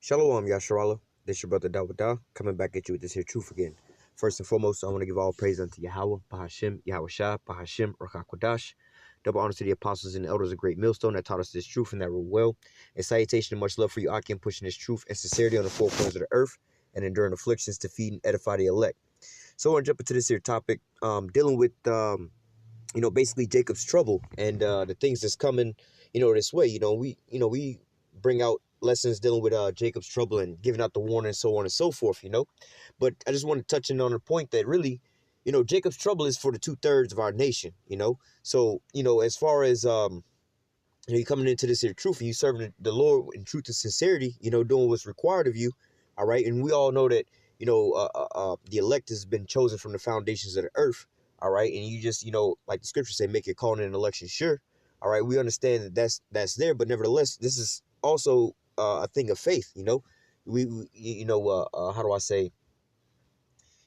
Shalom, Yasharala. This your brother Dawada, coming back at you with this here truth again. First and foremost, I want to give all praise unto Yahawah, Bahashim, YAHAWASHI, Bahashim, Rakakwadash. Double honor to the apostles and the elders of Great Millstone that taught us this truth and that rule well. And salutation and much love for you, Akim, pushing this truth and sincerity on the four corners of the earth and enduring afflictions to feed and edify the elect. So I want to jump into this here topic, dealing with, basically Jacob's trouble and the things that's coming, this way. We bring out lessons dealing with Jacob's trouble and giving out the warning and so on and so forth, But I just want to touch in on the point that really, Jacob's trouble is for the 2/3 of our nation, So, as far as, you coming into this here truth and you serving the Lord in truth and sincerity, doing what's required of you, all right? And we all know that, the elect has been chosen from the foundations of the earth, all right? And you just, like the scriptures say, make your calling and election sure, all right? We understand that that's there, but nevertheless, this is also a thing of faith, how do I say,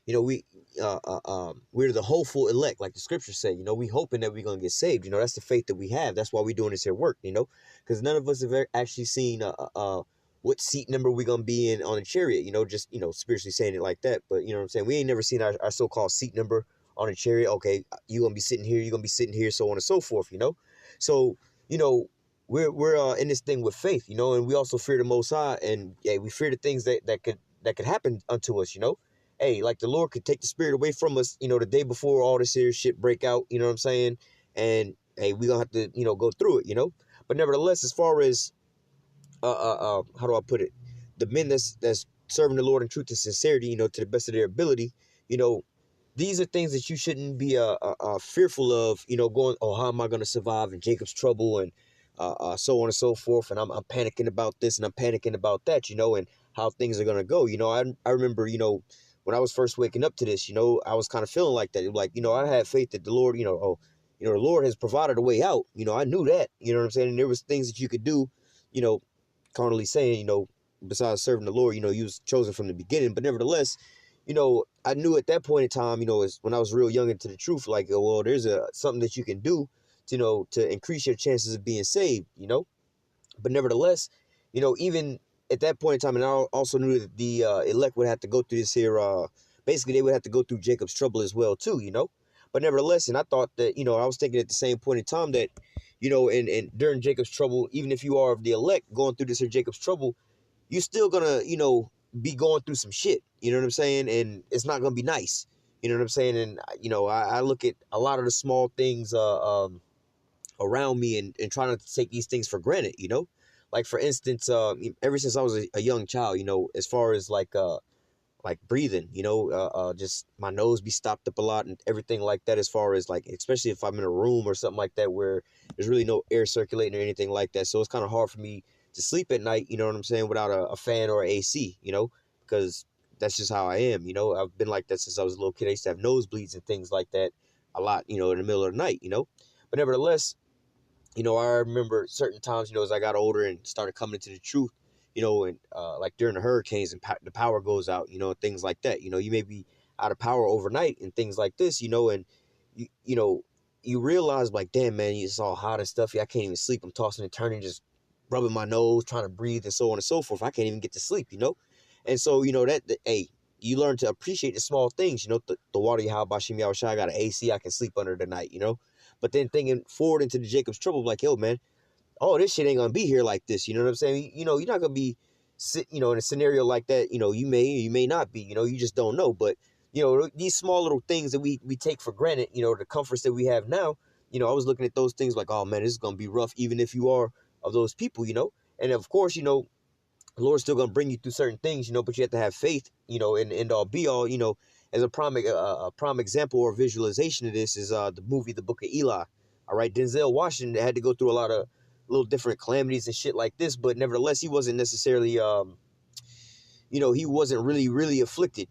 we're the hopeful elect, like the scriptures say, we hoping that we're going to get saved, that's the faith that we have. That's why we're doing this here work, because none of us have actually seen what seat number we're going to be in on a chariot, just, spiritually saying it like that. But, what I'm saying? We ain't never seen our so-called seat number on a chariot. Okay, you're going to be sitting here, you're going to be sitting here, so on and so forth, So, we're in this thing with faith, and we also fear the Most High, and we fear the things that could happen unto us, Hey, like the Lord could take the spirit away from us, the day before all this here shit break out, you know what I'm saying? And hey, we gonna have to, go through it, But nevertheless, as far as how do I put it? The men that's serving the Lord in truth and sincerity, to the best of their ability, these are things that you shouldn't be fearful of, going, oh, how am I gonna survive in Jacob's trouble and so on and so forth, and I'm panicking about this and I'm panicking about that, and how things are gonna go. I remember, when I was first waking up to this, I was kind of feeling like that. Like, I had faith that the Lord, the Lord has provided a way out. I knew that, you know what I'm saying? And there was things that you could do, carnally saying, besides serving the Lord, you was chosen from the beginning. But nevertheless, I knew at that point in time, when I was real young into the truth, like, oh, well, there's something that you can do, to increase your chances of being saved, But nevertheless, even at that point in time, and I also knew that the elect would have to go through this here, basically they would have to go through Jacob's trouble as well too, But nevertheless, and I thought that, I was thinking at the same point in time that, and during Jacob's trouble, even if you are of the elect going through this here Jacob's trouble, you're still gonna, be going through some shit, you know what I'm saying? And it's not gonna be nice, you know what I'm saying? And, I look at a lot of the small things around me and trying to take these things for granted, Like, for instance, ever since I was a young child, as far as like breathing, just my nose be stopped up a lot and everything like that, as far as like, especially if I'm in a room or something like that where there's really no air circulating or anything like that. So it's kind of hard for me to sleep at night, you know what I'm saying, without a fan or AC, because that's just how I am, I've been like that since I was a little kid. I used to have nosebleeds and things like that a lot, in the middle of the night, But nevertheless, I remember certain times, as I got older and started coming into the truth, and like during the hurricanes and the power goes out, and things like that. You may be out of power overnight and things like this, and you realize like, damn, man, it's all hot and stuff. I can't even sleep. I'm tossing and turning, just rubbing my nose, trying to breathe and so on and so forth. I can't even get to sleep, And so, hey, you learn to appreciate the small things, the water, YAHAWASHI, I got an AC, I can sleep under the night, But then thinking forward into the Jacob's trouble, like, yo, man, oh, this shit ain't gonna be here like this. You know what I'm saying? You're not gonna be in a scenario like that. You may not be. You just don't know. But these small little things that we take for granted. The comforts that we have now. I was looking at those things like, oh man, this is gonna be rough, even if you are of those people. And of course, the Lord's still gonna bring you through certain things. But you have to have faith. In end all be all. As a prime example or visualization of this is the movie The Book of Eli. All right, Denzel Washington had to go through a lot of little different calamities and shit like this, but nevertheless, he wasn't necessarily, he wasn't really afflicted,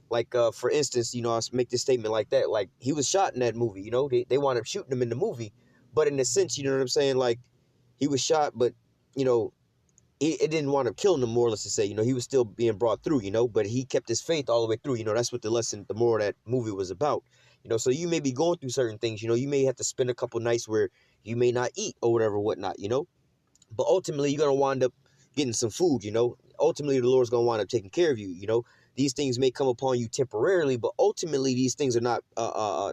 Like, for instance, I make this statement like that, like, he was shot in that movie, they wound up shooting him in the movie, but in a sense, you know what I'm saying, like, he was shot, but, it didn't wind up killing him, more or less to say, he was still being brought through, but he kept his faith all the way through, that's what the moral of that movie was about, so you may be going through certain things, you may have to spend a couple nights where you may not eat or whatever, whatnot, but ultimately you're going to wind up getting some food, ultimately the Lord's going to wind up taking care of you. You know, these things may come upon you temporarily, but ultimately these things are not,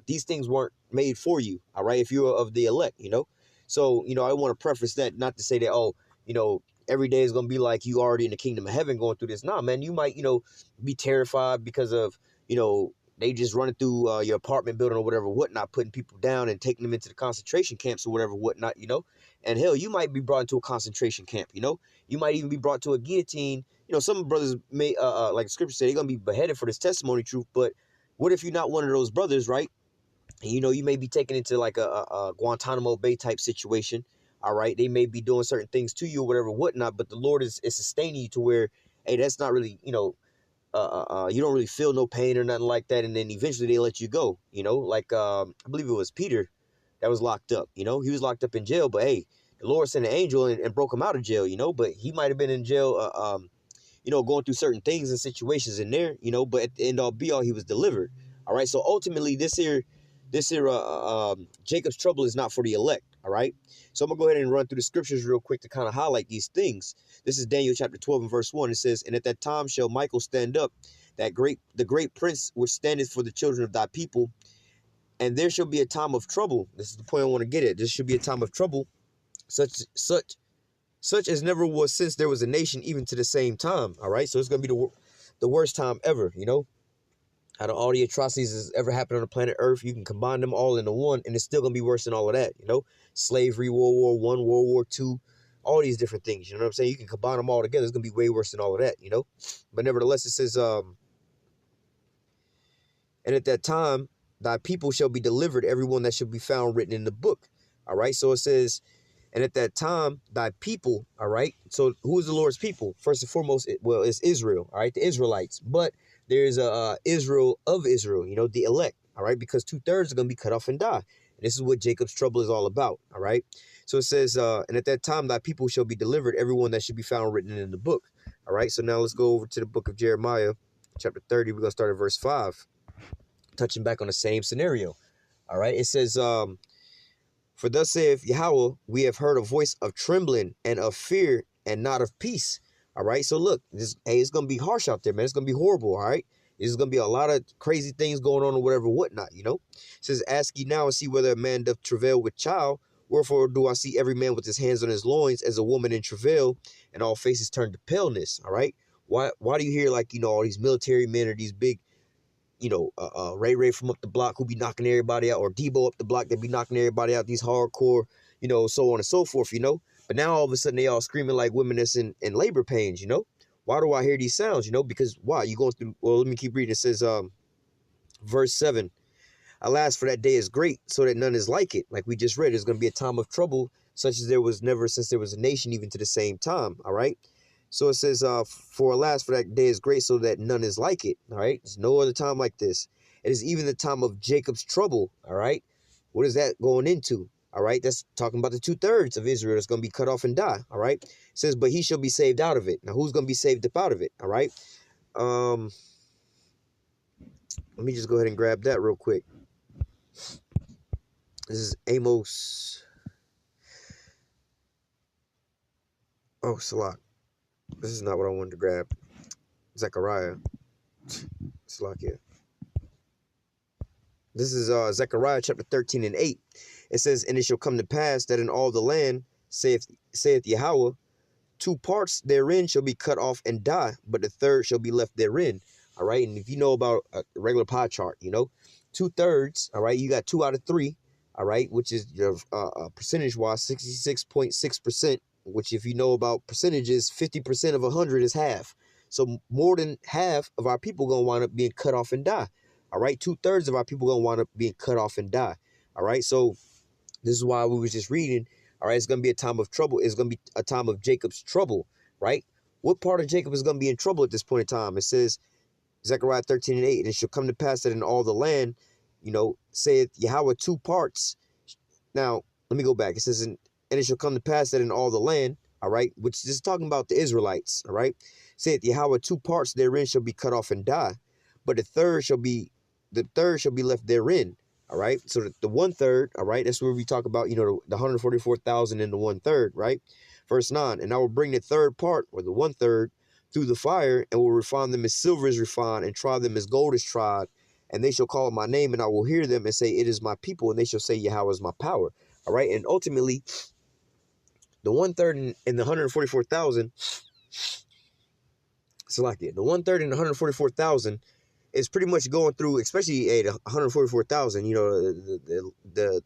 these things weren't made for you. All right. If you're of the elect, you know, so, you know, I want to preface that, not to say that, oh, you know, every day is going to be like you already in the kingdom of heaven going through this. Nah, man, you might, you know, be terrified because of, you know, they just running through your apartment building or whatever, whatnot, putting people down and taking them into the concentration camps or whatever, whatnot, you know. And hell, you might be brought into a concentration camp, you know. You might even be brought to a guillotine. You know, some brothers may, like the scripture said, they're going to be beheaded for this testimony truth. But what if you're not one of those brothers, right? And, you know, you may be taken into like a Guantanamo Bay type situation. All right. They may be doing certain things to you or whatever, whatnot. But the Lord is sustaining you to where, hey, that's not really, you know, you don't really feel no pain or nothing like that. And then eventually they let you go, you know, like, I believe it was Peter that was locked up, you know, he was locked up in jail, but hey, the Lord sent an angel and broke him out of jail, you know, but he might've been in jail, you know, going through certain things and situations in there, you know, but at the end all be all, he was delivered. All right. So ultimately this here, Jacob's trouble is not for the elect. All right. So I'm gonna go ahead and run through the scriptures real quick to kind of highlight these things. This is Daniel chapter 12 and verse 1. It says, and at that time shall Michael stand up, the great prince which standeth for the children of thy people. And there shall be a time of trouble. This is the point I want to get at. This should be a time of trouble, such as never was since there was a nation, even to the same time. All right. So it's gonna be the worst time ever, you know. Out of all the atrocities that's ever happened on the planet Earth, you can combine them all into one, and it's still gonna be worse than all of that, you know. Slavery, World War I, World War II, all these different things. You know what I'm saying? You can combine them all together. It's gonna be way worse than all of that, you know. But nevertheless, it says, and at that time, thy people shall be delivered, everyone that shall be found written in the book. All right. So it says, and at that time, thy people. All right. So who is the Lord's people? First and foremost, it's Israel. All right, the Israelites. But there's a Israel of Israel, you know, the elect. All right, because 2/3 are going to be cut off and die. And this is what Jacob's trouble is all about. All right. So it says, and at that time, thy people shall be delivered, everyone that should be found written in the book. All right. So now let's go over to the book of Jeremiah, chapter 30. We're going to start at verse 5, touching back on the same scenario. All right. It says, for thus saith Yahweh, we have heard a voice of trembling and of fear and not of peace. All right. So look, hey, it's going to be harsh out there, man. It's going to be horrible. All right. There's going to be a lot of crazy things going on or whatever, whatnot, you know. It says, ask ye now and see whether a man doth travail with child. Wherefore do I see every man with his hands on his loins as a woman in travail, and all faces turned to paleness. All right. Why do you hear, like, you know, all these military men or these big, you know, Ray from up the block who be knocking everybody out, or Debo up the block that be knocking everybody out, these hardcore, you know, so on and so forth, you know. But now all of a sudden they all screaming like women that's in labor pains, you know. Why do I hear these sounds, you know? Because why? You going through, well, let me keep reading. It says, verse 7, alas, for that day is great, so that none is like it. Like we just read, there's going to be a time of trouble, such as there was never since there was a nation, even to the same time, all right? So it says, for alas, for that day is great, so that none is like it. All right. There's no other time like this. It is even the time of Jacob's trouble. All right. What is that going into? All right. That's talking about the 2/3 of Israel that's going to be cut off and die. All right. It says, but he shall be saved out of it. Now, who's going to be saved up out of it? All right. Let me just go ahead and grab that real quick. This is Amos. Oh, Salak. This is not what I wanted to grab. Zechariah. Salakia. This is Zechariah chapter 13 and 8. It says, and it shall come to pass that in all the land, saith Yahweh, 2 parts therein shall be cut off and die, but the third shall be left therein. All right. And if you know about a regular pie chart, you know, 2/3. All right. You got 2 out of 3. All right. Which is your percentage wise 66.6%. Which, if you know about percentages, 50% of 100 is half. So more than half of our people going to wind up being cut off and die. All right. 2/3 of our people going to wind up being cut off and die. All right. So this is why we was just reading. All right. It's going to be a time of trouble. It's going to be a time of Jacob's trouble. Right. What part of Jacob is going to be in trouble at this point in time? It says, Zechariah 13 and 8, and it shall come to pass that in all the land, you know, saith Yahweh 2 parts. Now, let me go back. It says, and it shall come to pass that in all the land, all right, which is talking about the Israelites, all right, saith Yahweh 2 parts therein shall be cut off and die, but the third shall be left therein, all right. So the 1/3, all right, that's where we talk about, you know, the 144,000 and the 1/3, right? Verse 9, and I will bring the third part, or the 1/3, through the fire, and will refine them as silver is refined, and try them as gold is tried. And they shall call my name, and I will hear them and say, it is my people, and they shall say, Yahweh is my power. All right, and ultimately, the 1/3 and the 144,000, Salakia, the 1/3 and the 144,000 is pretty much going through, especially the 144,000. You know, the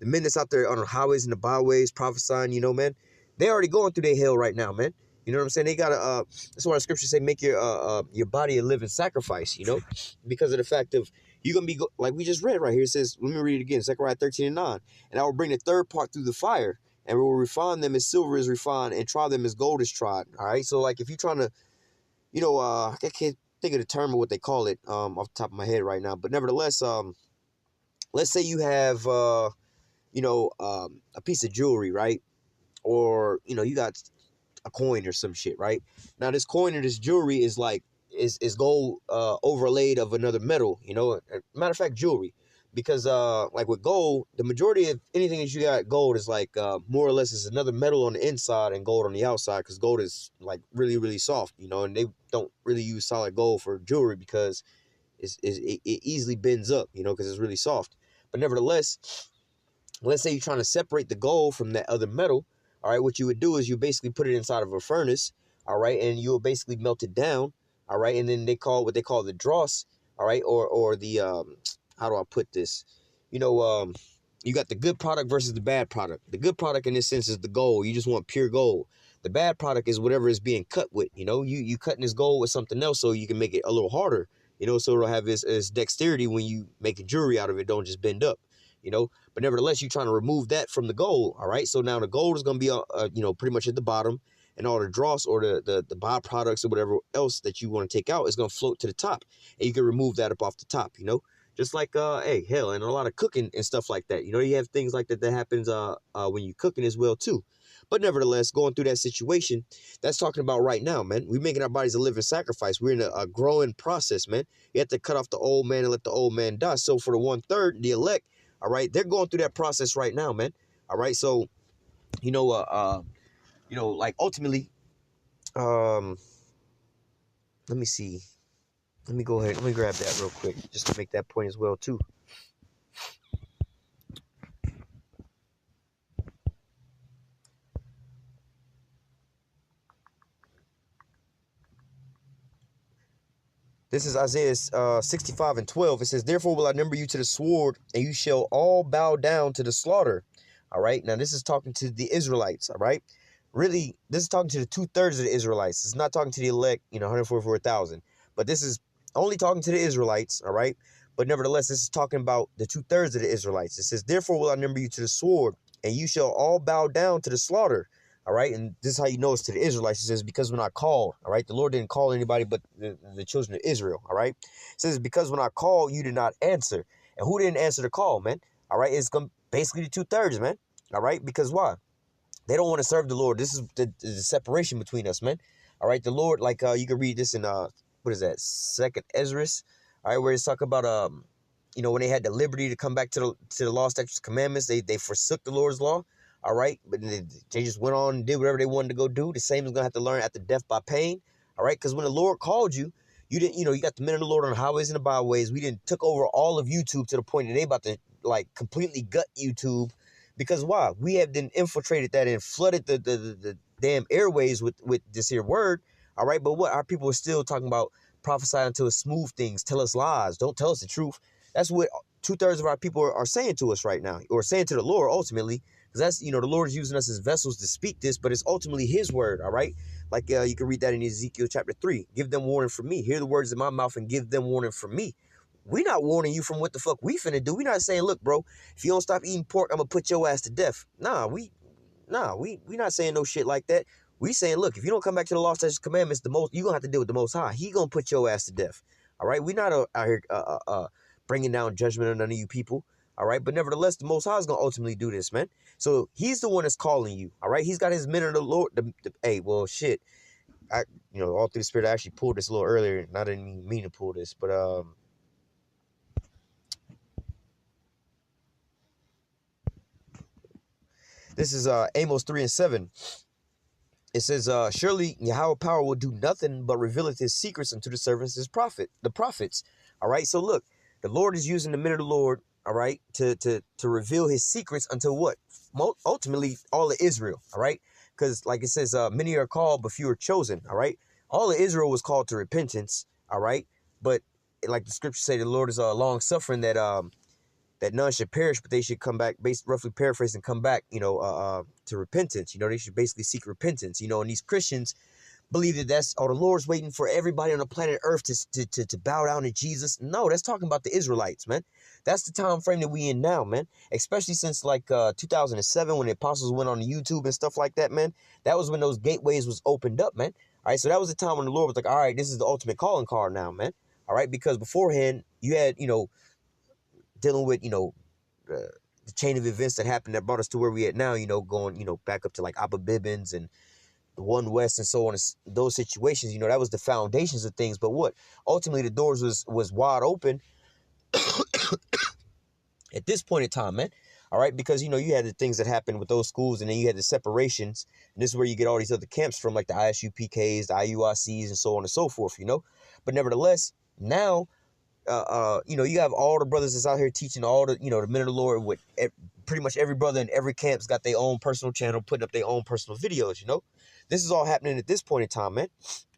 men that's out there on the highways and the byways prophesying. You know, man, they already going through their hell right now, man. You know what I'm saying? They gotta. That's why the scriptures say, make your body a living sacrifice. You know, because of the fact of you're gonna be like we just read right here. It says, let me read it again, Zechariah 13:9, and I will bring the third part through the fire, and we will refine them as silver is refined, and try them as gold is tried. All right. So like if you're trying to, you know, I can't think of the term or what they call it off the top of my head right now, but nevertheless, let's say you have you know, a piece of jewelry, right? Or, you know, you got a coin or some shit, right? Now this coin or this jewelry is like is gold overlaid of another metal, you know. Matter of fact, jewelry, because like with gold, the majority of anything that you got gold is like more or less is another metal on the inside and gold on the outside, because gold is like really soft, you know, and they don't really use solid gold for jewelry because it easily bends up, you know, because it's really soft. But nevertheless, let's say you're trying to separate the gold from that other metal. All right, what you would do is you basically put it inside of a furnace. All right, and you'll basically melt it down. All right, and then they call what they call the dross. All right, or the how do I put this? You know, you got the good product versus the bad product. The good product in this sense is the gold. You just want pure gold. The bad product is whatever is being cut with. You know, you cutting this gold with something else so you can make it a little harder. You know, so it'll have its dexterity when you make a jewelry out of it. Don't just bend up. You know, but nevertheless, you're trying to remove that from the gold. All right. So now the gold is going to be, you know, pretty much at the bottom, and all the dross or the byproducts or whatever else that you want to take out is going to float to the top, and you can remove that up off the top, you know, just like, hey, hell, and a lot of cooking and stuff like that. You know, you have things like that happens, when you're cooking as well, too. But nevertheless, going through that situation, that's talking about right now, man. We're making our bodies a living sacrifice. We're in a growing process, man. You have to cut off the old man and let the old man die. So for the 1/3, the elect, all right, they're going through that process right now, man. All right, so you know, like ultimately, let me see. Let me go ahead. Let me grab that real quick, just to make that point as well too. This is Isaiah 65:12. It says, therefore will I number you to the sword, and you shall all bow down to the slaughter. All right. Now, this is talking to the Israelites. All right. Really, this is talking to the 2/3 of the Israelites. It's not talking to the elect, you know, 144,000. But this is only talking to the Israelites. All right. But nevertheless, this is talking about the 2/3 of the Israelites. It says, therefore will I number you to the sword, and you shall all bow down to the slaughter. All right, and this is how you know it's to the Israelites. It says, because when I called, all right, the Lord didn't call anybody but the children of Israel, all right? It says, because when I called, you did not answer. And who didn't answer the call, man? All right, it's basically the 2/3, man, all right? Because why? They don't want to serve the Lord. This is the separation between us, man. All right, the Lord, like you can read this in, what is that, 2nd Ezra, all right, where it's talking about, you know, when they had the liberty to come back to the law, statutes, commandments, they forsook the Lord's law. All right, but they just went on and did whatever they wanted to go do. The same is gonna have to learn after death by pain. All right, because when the Lord called you, you didn't, you know, you got the men of the Lord on the highways and the byways. We didn't took over all of YouTube to the point that they about to like completely gut YouTube, because why? We have then infiltrated that and flooded the damn airways with this here word. All right, but what our people are still talking about, prophesying until us smooth things, tell us lies, don't tell us the truth. That's what 2/3 of our people are saying to us right now, or saying to the Lord ultimately. Because that's, you know, the Lord is using us as vessels to speak this, but it's ultimately his word, all right? Like you can read that in Ezekiel chapter 3. Give them warning from me. Hear the words in my mouth and give them warning from me. We not warning you from what the fuck we finna do. We not saying, look, bro, if you don't stop eating pork, I'm gonna put your ass to death. We not saying no shit like that. We saying, look, if you don't come back to the law, statutes, commandments, you gonna have to deal with the Most High. He gonna put your ass to death. All right? We not out here bringing down judgment on none of you people. All right, but nevertheless, the Most High is gonna ultimately do this, man. So he's the one that's calling you. All right, he's got his men of the Lord. Hey, well, shit. You know, all through the Spirit, I actually pulled this a little earlier, and I didn't mean to pull this, but this is Amos 3:7. it says, surely Yahweh power will do nothing but revealeth his secrets unto the servants, the prophets. All right. So look, the Lord is using the men of the Lord, all right, to reveal his secrets unto what? Ultimately, all of Israel. All right. Because like it says, many are called, but few are chosen. All right. All of Israel was called to repentance. All right. But like the scriptures say, the Lord is long suffering that none should perish, but they should come back, roughly paraphrasing, come back, to repentance. They should basically seek repentance, and these Christians believe that that's, the Lord's waiting for everybody on the planet Earth to bow down to Jesus. No, that's talking about the Israelites, man. That's the time frame that we in now, man. Especially since like 2007, when the apostles went on YouTube and stuff like that, man. That was when those gateways was opened up, man. All right, so that was the time when the Lord was like, all right, this is the ultimate calling card now, man. All right, because beforehand, you had, dealing with, the chain of events that happened that brought us to where we at now, going, back up to like AHBAD and the One West and so on, those situations, that was the foundations of things. But what? Ultimately, the doors was wide open at this point in time, man. All right, because, you had the things that happened with those schools, and then you had the separations. And this is where you get all these other camps from, like the ISUPKs, the IUICs, and so on and so forth, But nevertheless, now, you have all the brothers that's out here teaching all the, the men of the Lord. With pretty much every brother in every camp's got their own personal channel, putting up their own personal videos, This is all happening at this point in time, man.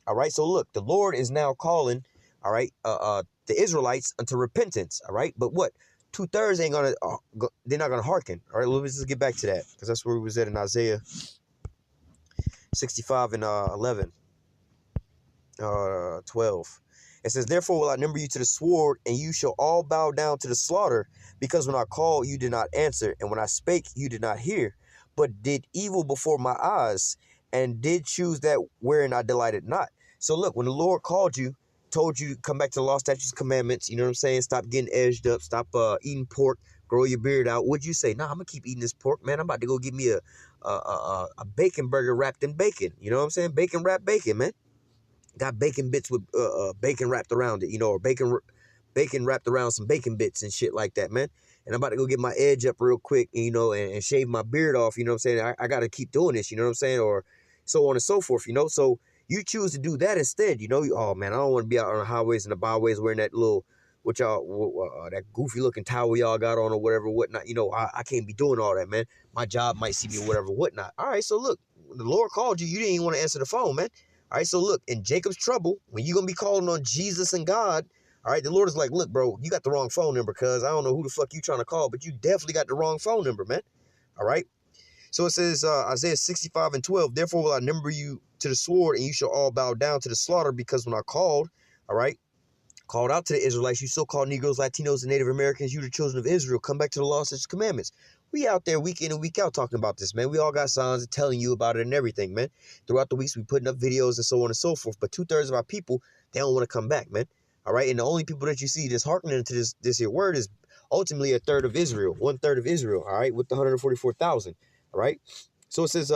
All right, so look, the Lord is now calling, all right, the Israelites unto repentance, all right? But what? 2/3 ain't gonna, they're not gonna hearken. All right, let's just get back to that, because that's where we was at in Isaiah 65 and 11, 12. It says, therefore will I number you to the sword, and you shall all bow down to the slaughter, because when I called, you did not answer, and when I spake, you did not hear, but did evil before my eyes, and did choose that wherein I delighted not. So look, when the Lord called you, told you to come back to the law, statutes, commandments, you know what I'm saying? Stop getting edged up, stop eating pork, grow your beard out. What'd you say? Nah, I'm gonna keep eating this pork, man. I'm about to go get me a bacon burger wrapped in bacon. You know what I'm saying? Bacon wrapped bacon, man. Got bacon bits with bacon wrapped around it, or bacon wrapped around some bacon bits and shit like that, man. And I'm about to go get my edge up real quick, and shave my beard off, you know what I'm saying? I got to keep doing this, you know what I'm saying? Or so on and so forth, So you choose to do that instead, Oh, man, I don't want to be out on the highways and the byways wearing that little, that goofy looking towel y'all got on or whatever, whatnot. I can't be doing all that, man. My job might see me or whatever, whatnot. All right, so look, the Lord called you. You didn't even want to answer the phone, man. All right, so look, in Jacob's trouble, when you're going to be calling on Jesus and God, all right, the Lord is like, look, bro, you got the wrong phone number, cuz I don't know who the fuck you trying to call, but you definitely got the wrong phone number, man. All right. So it says, Isaiah 65 and 12, therefore will I number you to the sword, and you shall all bow down to the slaughter, because when I called, all right, called out to the Israelites, you so-called Negroes, Latinos, and Native Americans, you the children of Israel, come back to the law, statutes, commandments. We out there week in and week out talking about this, man. We all got signs and telling you about it and everything, man. Throughout the weeks, we putting up videos and so on and so forth. But 2/3 of our people, they don't want to come back, man. All right, and the only people that you see that's hearkening to this here word is ultimately 1/3 of Israel, 1/3 of Israel. All right, with the 144,000. All right, so it says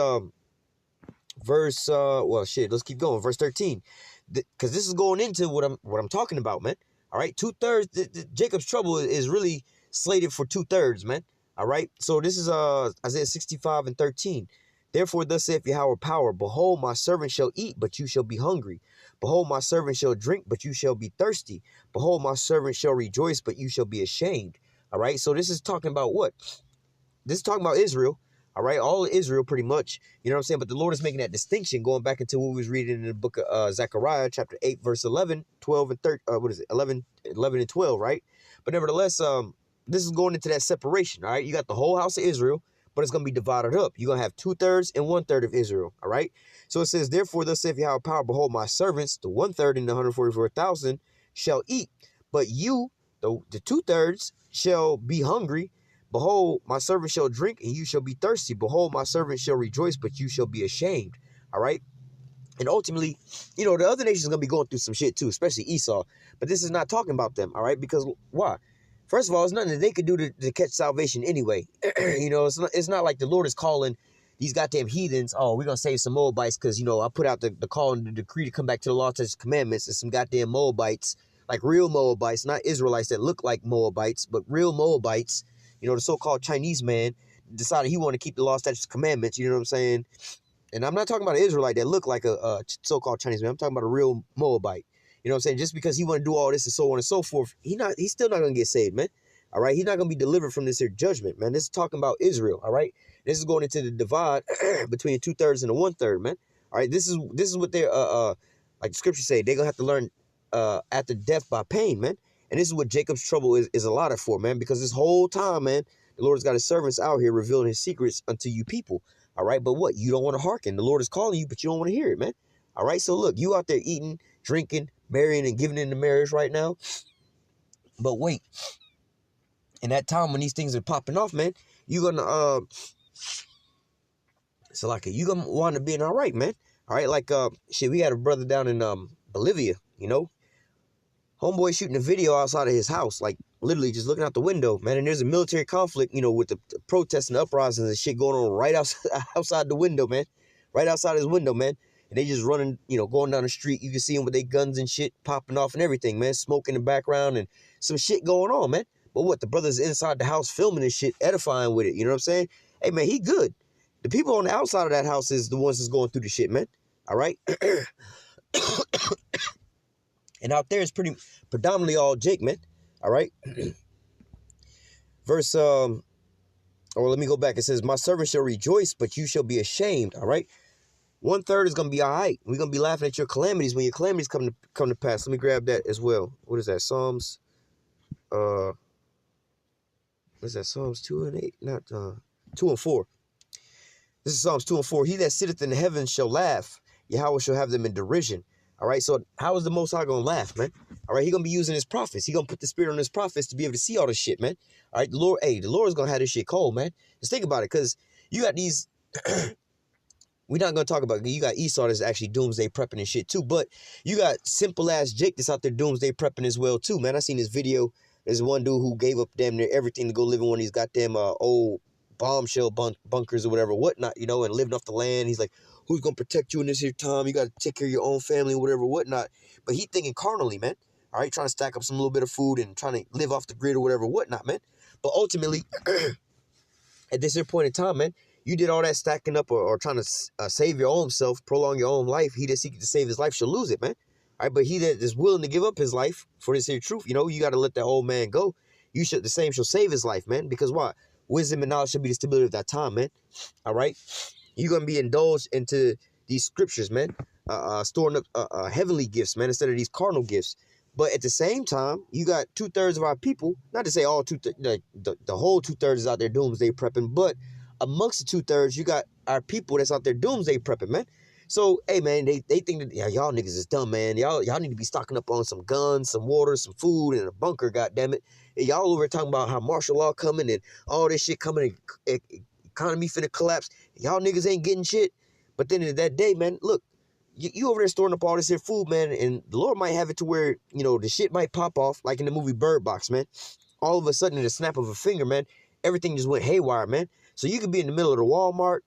let's keep going. Verse 13, because this is going into what I'm talking about, man. All right, 2/3. Jacob's trouble is really slated for 2/3, man. All right, so this is Isaiah 65 and 13. Therefore, thus saith Yahweh power, behold, my servant shall eat, but you shall be hungry. Behold, my servant shall drink, but you shall be thirsty. Behold, my servant shall rejoice, but you shall be ashamed. All right, so this is talking about what? This is talking about Israel. All right, all of Israel pretty much. You know what I'm saying? But the Lord is making that distinction, going back into what we was reading in the book of Zechariah, chapter 8, verse 11, 12, and 13. 11 and 12, right? But nevertheless, this is going into that separation, all right? You got the whole house of Israel, but it's going to be divided up. You're going to have 2/3 and 1/3 of Israel, all right? So it says, therefore, thus saith Yahweh power, behold, my servants, the 1/3 and the 144,000, shall eat. But you, the 2/3, shall be hungry. Behold, my servant shall drink, and you shall be thirsty. Behold, my servant shall rejoice, but you shall be ashamed, all right? And ultimately, the other nations are going to be going through some shit too, especially Esau. But this is not talking about them, all right? Because why? First of all, it's nothing that they could do to catch salvation anyway. It's not like the Lord is calling these goddamn heathens, oh, we're going to save some Moabites because, I put out the call and the decree to come back to the law, statutes, commandments, and some goddamn Moabites, like real Moabites, not Israelites that look like Moabites, but real Moabites, the so-called Chinese man decided he wanted to keep the law, statutes, commandments, you know what I'm saying? And I'm not talking about an Israelite that look like a so-called Chinese man. I'm talking about a real Moabite. You know what I'm saying? Just because he want to do all this and so on and so forth, he's still not going to get saved, man. All right? He's not going to be delivered from this here judgment, man. This is talking about Israel, all right? This is going into the divide between the 2/3 and the 1/3, man. All right? This is what they're, like the scripture say, they're going to have to learn after death by pain, man. And this is what Jacob's trouble is allotted for, man, because this whole time, man, the Lord has got his servants out here revealing his secrets unto you people. All right, but what? You don't want to hearken. The Lord is calling you, but you don't want to hear it, man. All right, so look, you out there eating, drinking, marrying, and giving into marriage right now. But wait, in that time when these things are popping off, man, you're gonna so like you gonna want to be all right, man. All right, like shit, we had a brother down in Bolivia, you know. Homeboy shooting a video outside of his house, like literally just looking out the window, man. And there's a military conflict, you know, with the protests and the uprisings and shit going on right outside the window, man. Right outside his window, man. And they just running, you know, going down the street. You can see them with their guns and shit popping off and everything, man. Smoke in the background and some shit going on, man. But what? The brother's inside the house filming this shit, edifying with it. You know what I'm saying? Hey, man, he good. The people on the outside of that house is the ones that's going through the shit, man. All right? And out there it's predominantly all Jake, man. All right. Verse, or let me go back. It says, my servant shall rejoice, but you shall be ashamed. All right. 1/3 is going to be all right. We're going to be laughing at your calamities when your calamities come to pass. Let me grab that as well. What is that? Psalms, what is that? Psalms 2 and 8, not 2 and 4. This is Psalms 2 and 4. He that sitteth in the heavens shall laugh. Yahweh shall have them in derision. All right, so how is the Most High going to laugh, man? All right, he going to be using his prophets. He going to put the spirit on his prophets to be able to see all this shit, man. All right, the Lord is going to have this shit cold, man. Just think about it, because you got these, we're not going to talk about it. You got Esau that's actually doomsday prepping and shit too, but you got simple-ass Jake that's out there doomsday prepping as well too, man. I seen this video. There's one dude who gave up damn near everything to go live in one of these goddamn old bombshell bunkers or whatnot, you know, and living off the land. He's like, who's going to protect you in this here time? You got to take care of your own family, whatnot. But he thinking carnally, man. All right, trying to stack up some little bit of food and trying to live off the grid or whatnot, man. But ultimately, at this here point in time, man, you did all that stacking up or trying to save your own self, prolong your own life. He that seeks to save his life shall lose it, man. All right, but he that is willing to give up his life for this here truth, you know, you got to let that old man go. The same shall save his life, man. Because what? Wisdom and knowledge should be the stability of that time, man. All right? You're going to be indulged into these scriptures, man. Storing up heavenly gifts, man, instead of these carnal gifts. But at the same time, you got 2/3 of our people, not to say all the whole 2/3 is out there doomsday prepping, but amongst the 2/3, you got our people that's out there doomsday prepping, man. So, hey, man, they think that, yeah, y'all niggas is dumb, man. Y'all need to be stocking up on some guns, some water, some food, and a bunker, goddammit. And y'all over talking about how martial law coming and all this shit coming and economy finna collapse. Y'all niggas ain't getting shit. But then in that day, man, look, you over there storing up all this here food, man, and the Lord might have it to where, you know, the shit might pop off, like in the movie Bird Box, man. All of a sudden, in the snap of a finger, man, everything just went haywire, man. So you could be in the middle of the Walmart,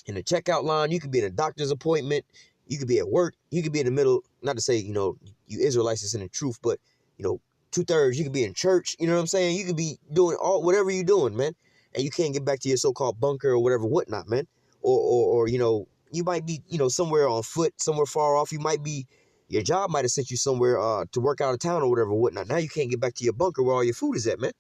in the checkout line, you could be in a doctor's appointment, you could be at work, you could be in the middle, not to say, you know, you Israelites is in the truth, but, you know, 2/3, you could be in church, you know what I'm saying? You could be doing whatever you're doing, man, and you can't get back to your so-called bunker or whatnot, man. Or you know, you might be, you know, somewhere on foot, somewhere far off. You might be, your job might have sent you somewhere to work out of town or whatnot. Now you can't get back to your bunker where all your food is at, man.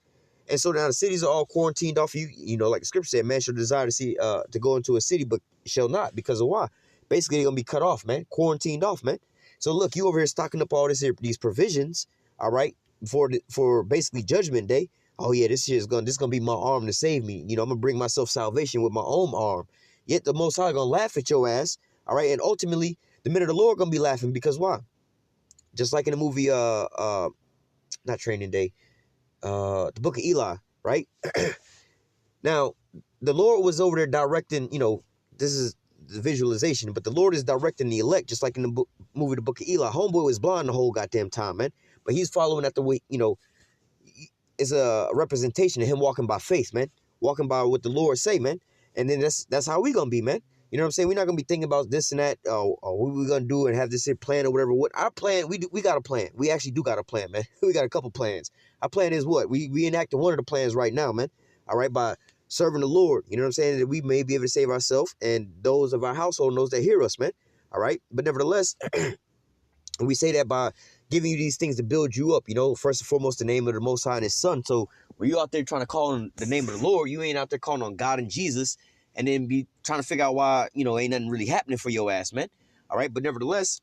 And so now the cities are all quarantined off. You know, like the scripture said, man shall desire to go into a city, but shall not, because of why? Basically, they're gonna be cut off, man, quarantined off, man. So look, you over here stocking up all these provisions, all right, for basically Judgment Day. Oh yeah, this is gonna be my arm to save me. You know, I'm gonna bring myself salvation with my own arm. Yet the Most High gonna laugh at your ass, all right, and ultimately the men of the Lord gonna be laughing, because why? Just like in the movie, not Training Day, the Book of Eli, right? Now, the Lord was over there directing, you know, this is the visualization, but the Lord is directing the elect, just like in the movie, the Book of Eli. Homeboy was blind the whole goddamn time, man, but he's following after way, you know, it's a representation of him walking by faith, man, walking by what the Lord say, man. And then that's how we gonna be, man. You know what I'm saying? We're not gonna be thinking about this and that, or what we gonna do and have this here plan or whatever. What our plan, we got a plan. We actually do got a plan, man. We got a couple plans. Our plan is what? We enacting one of the plans right now, man. All right, by serving the Lord. You know what I'm saying? That we may be able to save ourselves and those of our household and those that hear us, man. All right. But nevertheless, we say that by giving you these things to build you up, you know, first and foremost, the name of the Most High and His Son. So when you out there trying to call on the name of the Lord, you ain't out there calling on God and Jesus and then be trying to figure out why, you know, ain't nothing really happening for your ass, man. All right. But nevertheless,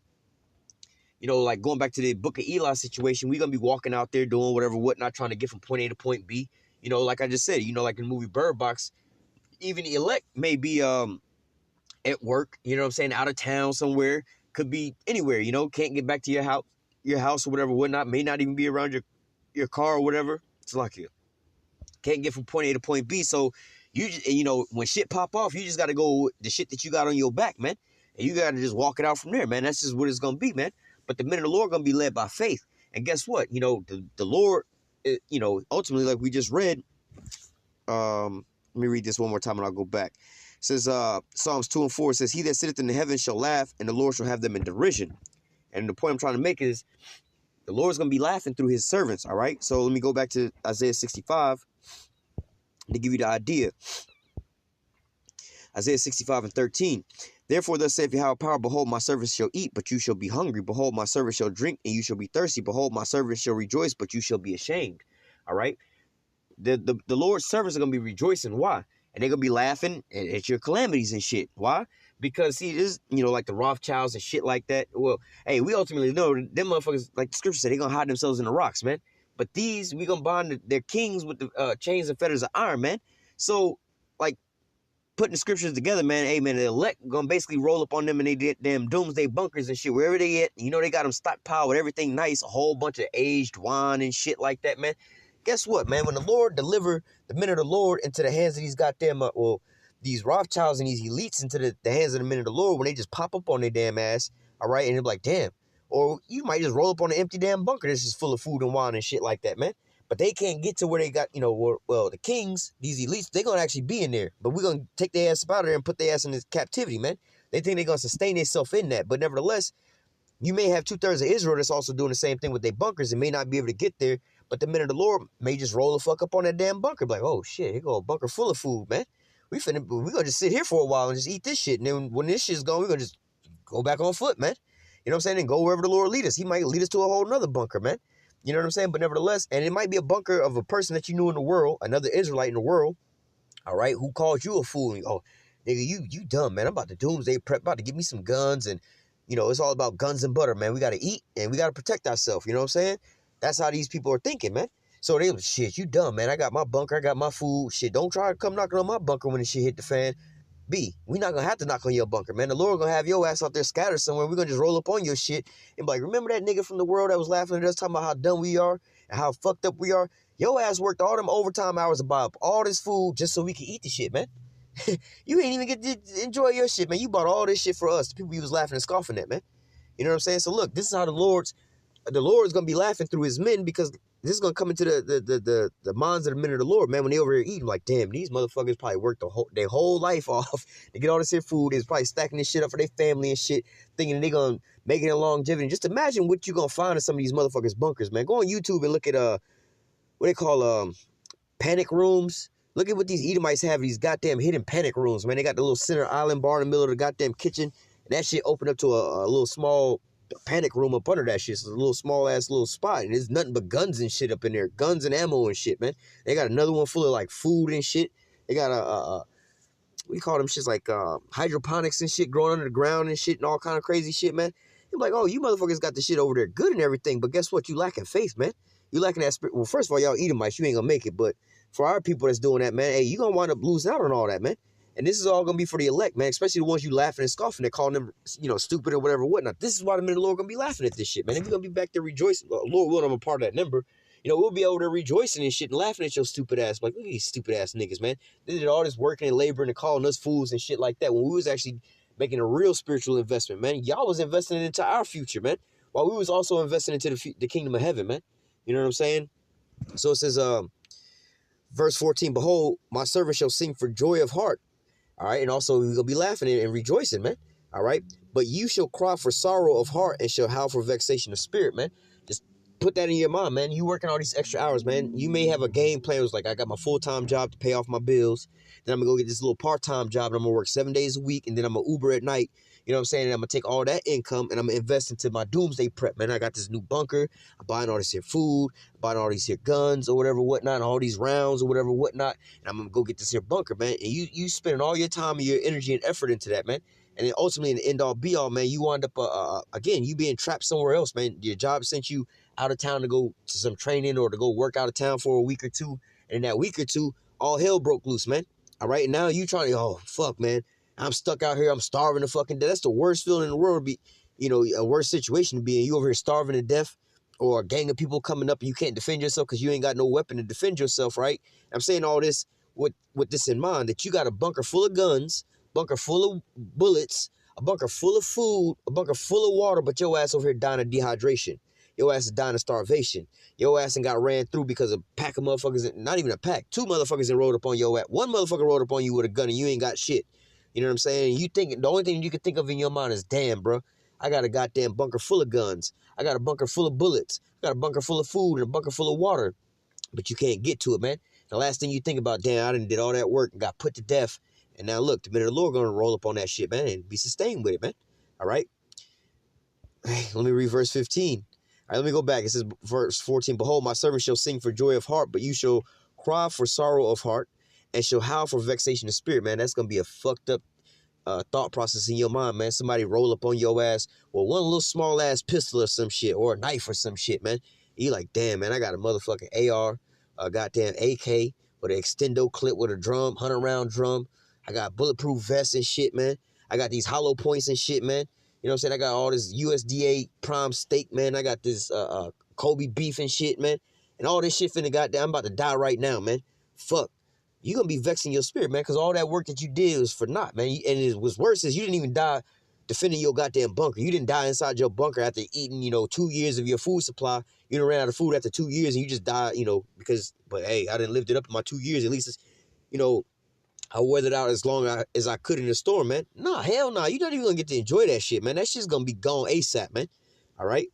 you know, like going back to the Book of Eli situation, we're going to be walking out there doing whatever, whatnot, trying to get from point A to point B. You know, like I just said, you know, like in the movie Bird Box, even the elect may be at work, you know what I'm saying, out of town somewhere, could be anywhere, you know, can't get back to your house or whatever, whatnot, may not even be around your car or whatever. It's lucky. Can't get from point A to point B. So you know, when shit pop off, you just got to go with the shit that you got on your back, man. And you got to just walk it out from there, man. That's just what it's going to be, man. But the men of the Lord are going to be led by faith. And guess what? You know, the Lord, you know, ultimately, like we just read, let me read this one more time and I'll go back. It says, Psalms 2 and 4 says, he that sitteth in the heavens shall laugh, and the Lord shall have them in derision. And the point I'm trying to make is the Lord's going to be laughing through his servants, all right? So let me go back to Isaiah 65 to give you the idea. Isaiah 65 and 13. Therefore, thus saith Yahweh power, behold, my servants shall eat, but you shall be hungry. Behold, my servants shall drink, and you shall be thirsty. Behold, my servants shall rejoice, but you shall be ashamed. All right? The Lord's servants are going to be rejoicing. Why? And they're going to be laughing at your calamities and shit. Why? Because, see, this, you know, like the Rothschilds and shit like that. Well, hey, we ultimately know them motherfuckers, like the scripture said, they're going to hide themselves in the rocks, man. But these, we going to bond their kings with the chains and fetters of iron, man. So, like, putting the scriptures together, man, hey, man, the elect gonna basically roll up on them and they did damn doomsday bunkers and shit, wherever they at. You know, they got them stockpiled with everything nice, a whole bunch of aged wine and shit like that, man. Guess what, man? When the Lord deliver the men of the Lord into the hands of these goddamn, these Rothschilds and these elites into the hands of the men of the Lord, when they just pop up on their damn ass, all right, and they're like, damn. Or you might just roll up on an empty damn bunker that's just full of food and wine and shit like that, man. But they can't get to where they got, you know, well, the kings, these elites, they're going to actually be in there. But we're going to take their ass out of there and put their ass in this captivity, man. They think they're going to sustain themselves in that. But nevertheless, you may have 2/3 of Israel that's also doing the same thing with their bunkers and may not be able to get there. But the men of the Lord may just roll the fuck up on that damn bunker. Be like, oh, shit, here go a bunker full of food, man. We're going to just sit here for a while and just eat this shit. And then when this shit's gone, we're going to just go back on foot, man. You know what I'm saying? And go wherever the Lord lead us. He might lead us to a whole nother bunker, man. You know what I'm saying? But nevertheless, and it might be a bunker of a person that you knew in the world, another Israelite in the world, all right, who called you a fool. And, oh, nigga, you dumb, man. I'm about to doomsday prep, about to give me some guns. And, you know, it's all about guns and butter, man. We got to eat and we got to protect ourselves. You know what I'm saying? That's how these people are thinking, man. So they was, shit, you dumb, man. I got my bunker. I got my food. Shit, don't try to come knocking on my bunker when the shit hit the fan. B, we not going to have to knock on your bunker, man. The Lord going to have your ass out there scattered somewhere. We're going to just roll up on your shit and be like, remember that nigga from the world that was laughing at us talking about how dumb we are and how fucked up we are? Your ass worked all them overtime hours to buy up all this food just so we could eat the shit, man. You ain't even get to enjoy your shit, man. You bought all this shit for us, the people you was laughing and scoffing at, man. You know what I'm saying? So look, this is how the Lord's going to be laughing through his men, because this is going to come into the minds of the men of the Lord, man, when they over here eating, like, damn, these motherfuckers probably worked their whole life off to get all this here food. They's probably stacking this shit up for their family and shit, thinking they going to make it a longevity. Just imagine what you going to find in some of these motherfuckers' bunkers, man. Go on YouTube and look at, what they call, panic rooms. Look at what these Edomites have, these goddamn hidden panic rooms, man. They got the little center island bar in the middle of the goddamn kitchen, and that shit opened up to a little small panic room up under that shit. It's a little small ass little spot, and there's nothing but guns and shit up in there, guns and ammo and shit, man. They got another one full of like food and shit. They got what do you call them shits, like hydroponics and shit growing under the ground and shit and all kind of crazy shit, man. You're like, oh, you motherfuckers got the shit over there good and everything, but guess what? You lacking faith, man. You lacking that spirit. Well, first of all, y'all Edomites, you ain't gonna make it, but for our people that's doing that, man, hey, you gonna wind up losing out on all that, man. And this is all going to be for the elect, man, especially the ones you laughing and scoffing. They're calling them, you know, stupid or whatever, whatnot. This is why the men of the Lord are going to be laughing at this shit, man. If you're going to be back there rejoicing, Lord willing, I'm a part of that number, you know, we'll be over there rejoicing and shit and laughing at your stupid ass. Like, look at these stupid ass niggas, man. They did all this working and laboring and calling us fools and shit like that when we was actually making a real spiritual investment, man. Y'all was investing into our future, man, while we was also investing into the kingdom of heaven, man. You know what I'm saying? So it says, verse 14, behold, my servant shall sing for joy of heart. All right, and also we're going to be laughing and rejoicing, man. All right, but you shall cry for sorrow of heart and shall howl for vexation of spirit, man. Just put that in your mind, man. You working all these extra hours, man. You may have a game plan. It was like, I got my full-time job to pay off my bills. Then I'm going to go get this little part-time job, and I'm going to work 7 days a week, and then I'm going to Uber at night. You know what I'm saying? And I'm going to take all that income, and I'm going to invest into my doomsday prep, man. I got this new bunker. I'm buying all this here food, buying all these here guns or whatever, whatnot, and all these rounds or whatever, whatnot. And I'm going to go get this here bunker, man. And you spending all your time and your energy and effort into that, man. And then ultimately, in the end-all, be-all, man, you wind up, again, you being trapped somewhere else, man. Your job sent you out of town to go to some training or to go work out of town for a week or two. And in that week or two, all hell broke loose, man. All right? And now you trying to, oh, fuck, man. I'm stuck out here. I'm starving to fucking death. That's the worst feeling in the world to be, you know, a worse situation to be in. You over here starving to death, or a gang of people coming up and you can't defend yourself because you ain't got no weapon to defend yourself, right? I'm saying all this with this in mind, that you got a bunker full of guns, bunker full of bullets, a bunker full of food, a bunker full of water, but your ass over here dying of dehydration. Your ass is dying of starvation. Your ass and got ran through because a pack of motherfuckers, not even a pack, 2 motherfuckers and rolled up on your ass. 1 motherfucker rolled up on you with a gun and you ain't got shit. You know what I'm saying? You think the only thing you can think of in your mind is, damn, bro, I got a goddamn bunker full of guns. I got a bunker full of bullets. I got a bunker full of food and a bunker full of water. But you can't get to it, man. The last thing you think about, damn, I done did all that work and got put to death. And now look, the minute the Lord gonna roll up on that shit, man, and be sustained with it, man. All right? Let me read verse 15. All right, let me go back. It says, verse 14, behold, my servant shall sing for joy of heart, but you shall cry for sorrow of heart, and shall howl for vexation of spirit, man. That's going to be a fucked up thought process in your mind, man. Somebody roll up on your ass with one little small ass pistol or some shit, or a knife or some shit, man. You like, damn, man, I got a motherfucking AR, a goddamn AK with an extendo clip with a drum, 100-round drum. I got bulletproof vests and shit, man. I got these hollow points and shit, man. You know what I'm saying? I got all this USDA prime steak, man. I got this Kobe beef and shit, man. And all this shit finna goddamn, I'm about to die right now, man. Fuck. You gonna be vexing your spirit, man, because all that work that you did was for naught, man. And it was worse is you didn't even die defending your goddamn bunker. You didn't die inside your bunker after eating, 2 years of your food supply. You done ran out of food after 2 years and you just died, because, but hey, I didn't lived it up in my 2 years. At least it's, I weathered out as long as I could in the storm, man. Nah, hell nah. You're not even going to get to enjoy that shit, man. That shit's going to be gone ASAP, man. All right?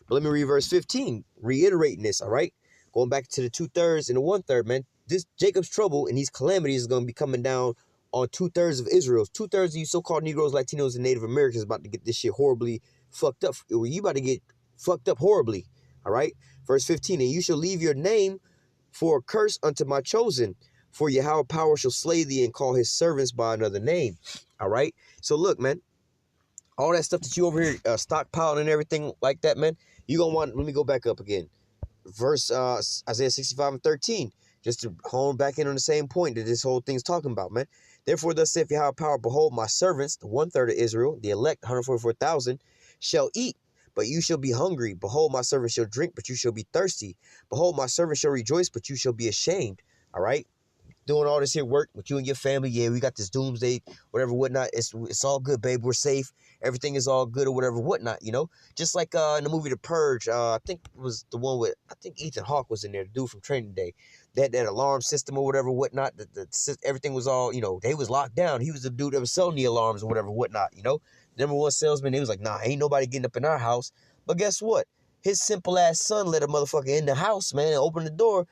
But let me read verse 15, reiterating this, all right? Going back to the 2/3 and the 1/3, man. This Jacob's trouble and these calamities is going to be coming down on 2/3 of Israel. 2/3 of you so-called Negroes, Latinos, and Native Americans about to get this shit horribly fucked up. You about to get fucked up horribly, all right? Verse 15, and you shall leave your name for a curse unto my chosen, for Yahweh power shall slay thee and call his servants by another name. All right. So look, man, all that stuff that you over here stockpiling and everything like that, man, you gonna want. Let me go back up again. Verse Isaiah 65 and 13, just to hone back in on the same point that this whole thing's talking about, man. Therefore, thus saith Yahweh power, behold, my servants, the 1/3 of Israel, the elect, 144,000, shall eat, but you shall be hungry. Behold, my servant shall drink, but you shall be thirsty. Behold, my servant shall rejoice, but you shall be ashamed. All right. Doing all this here work with you and your family. Yeah, we got this doomsday, whatever, whatnot. It's all good, babe. We're safe. Everything is all good or whatever, whatnot, Just like in the movie The Purge, I think it was the one with, I think Ethan Hawke was in there, the dude from Training Day. That alarm system or whatever, whatnot, everything was all, they was locked down. He was the dude that was selling the alarms or whatever, whatnot, Number one salesman, he was like, nah, ain't nobody getting up in our house. But guess what? His simple-ass son let a motherfucker in the house, man, and open the door.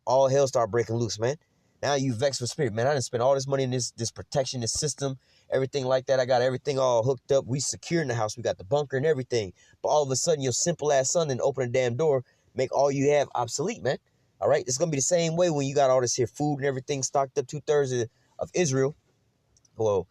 All hell started breaking loose, man. Now you vexed with spirit, man. I didn't spend all this money in this protection, this system, everything like that. I got everything all hooked up. We secure in the house. We got the bunker and everything. But all of a sudden, your simple ass son didn't open the damn door, make all you have obsolete, man. All right, it's gonna be the same way when you got all this here food and everything stocked up 2/3 of Israel. Well,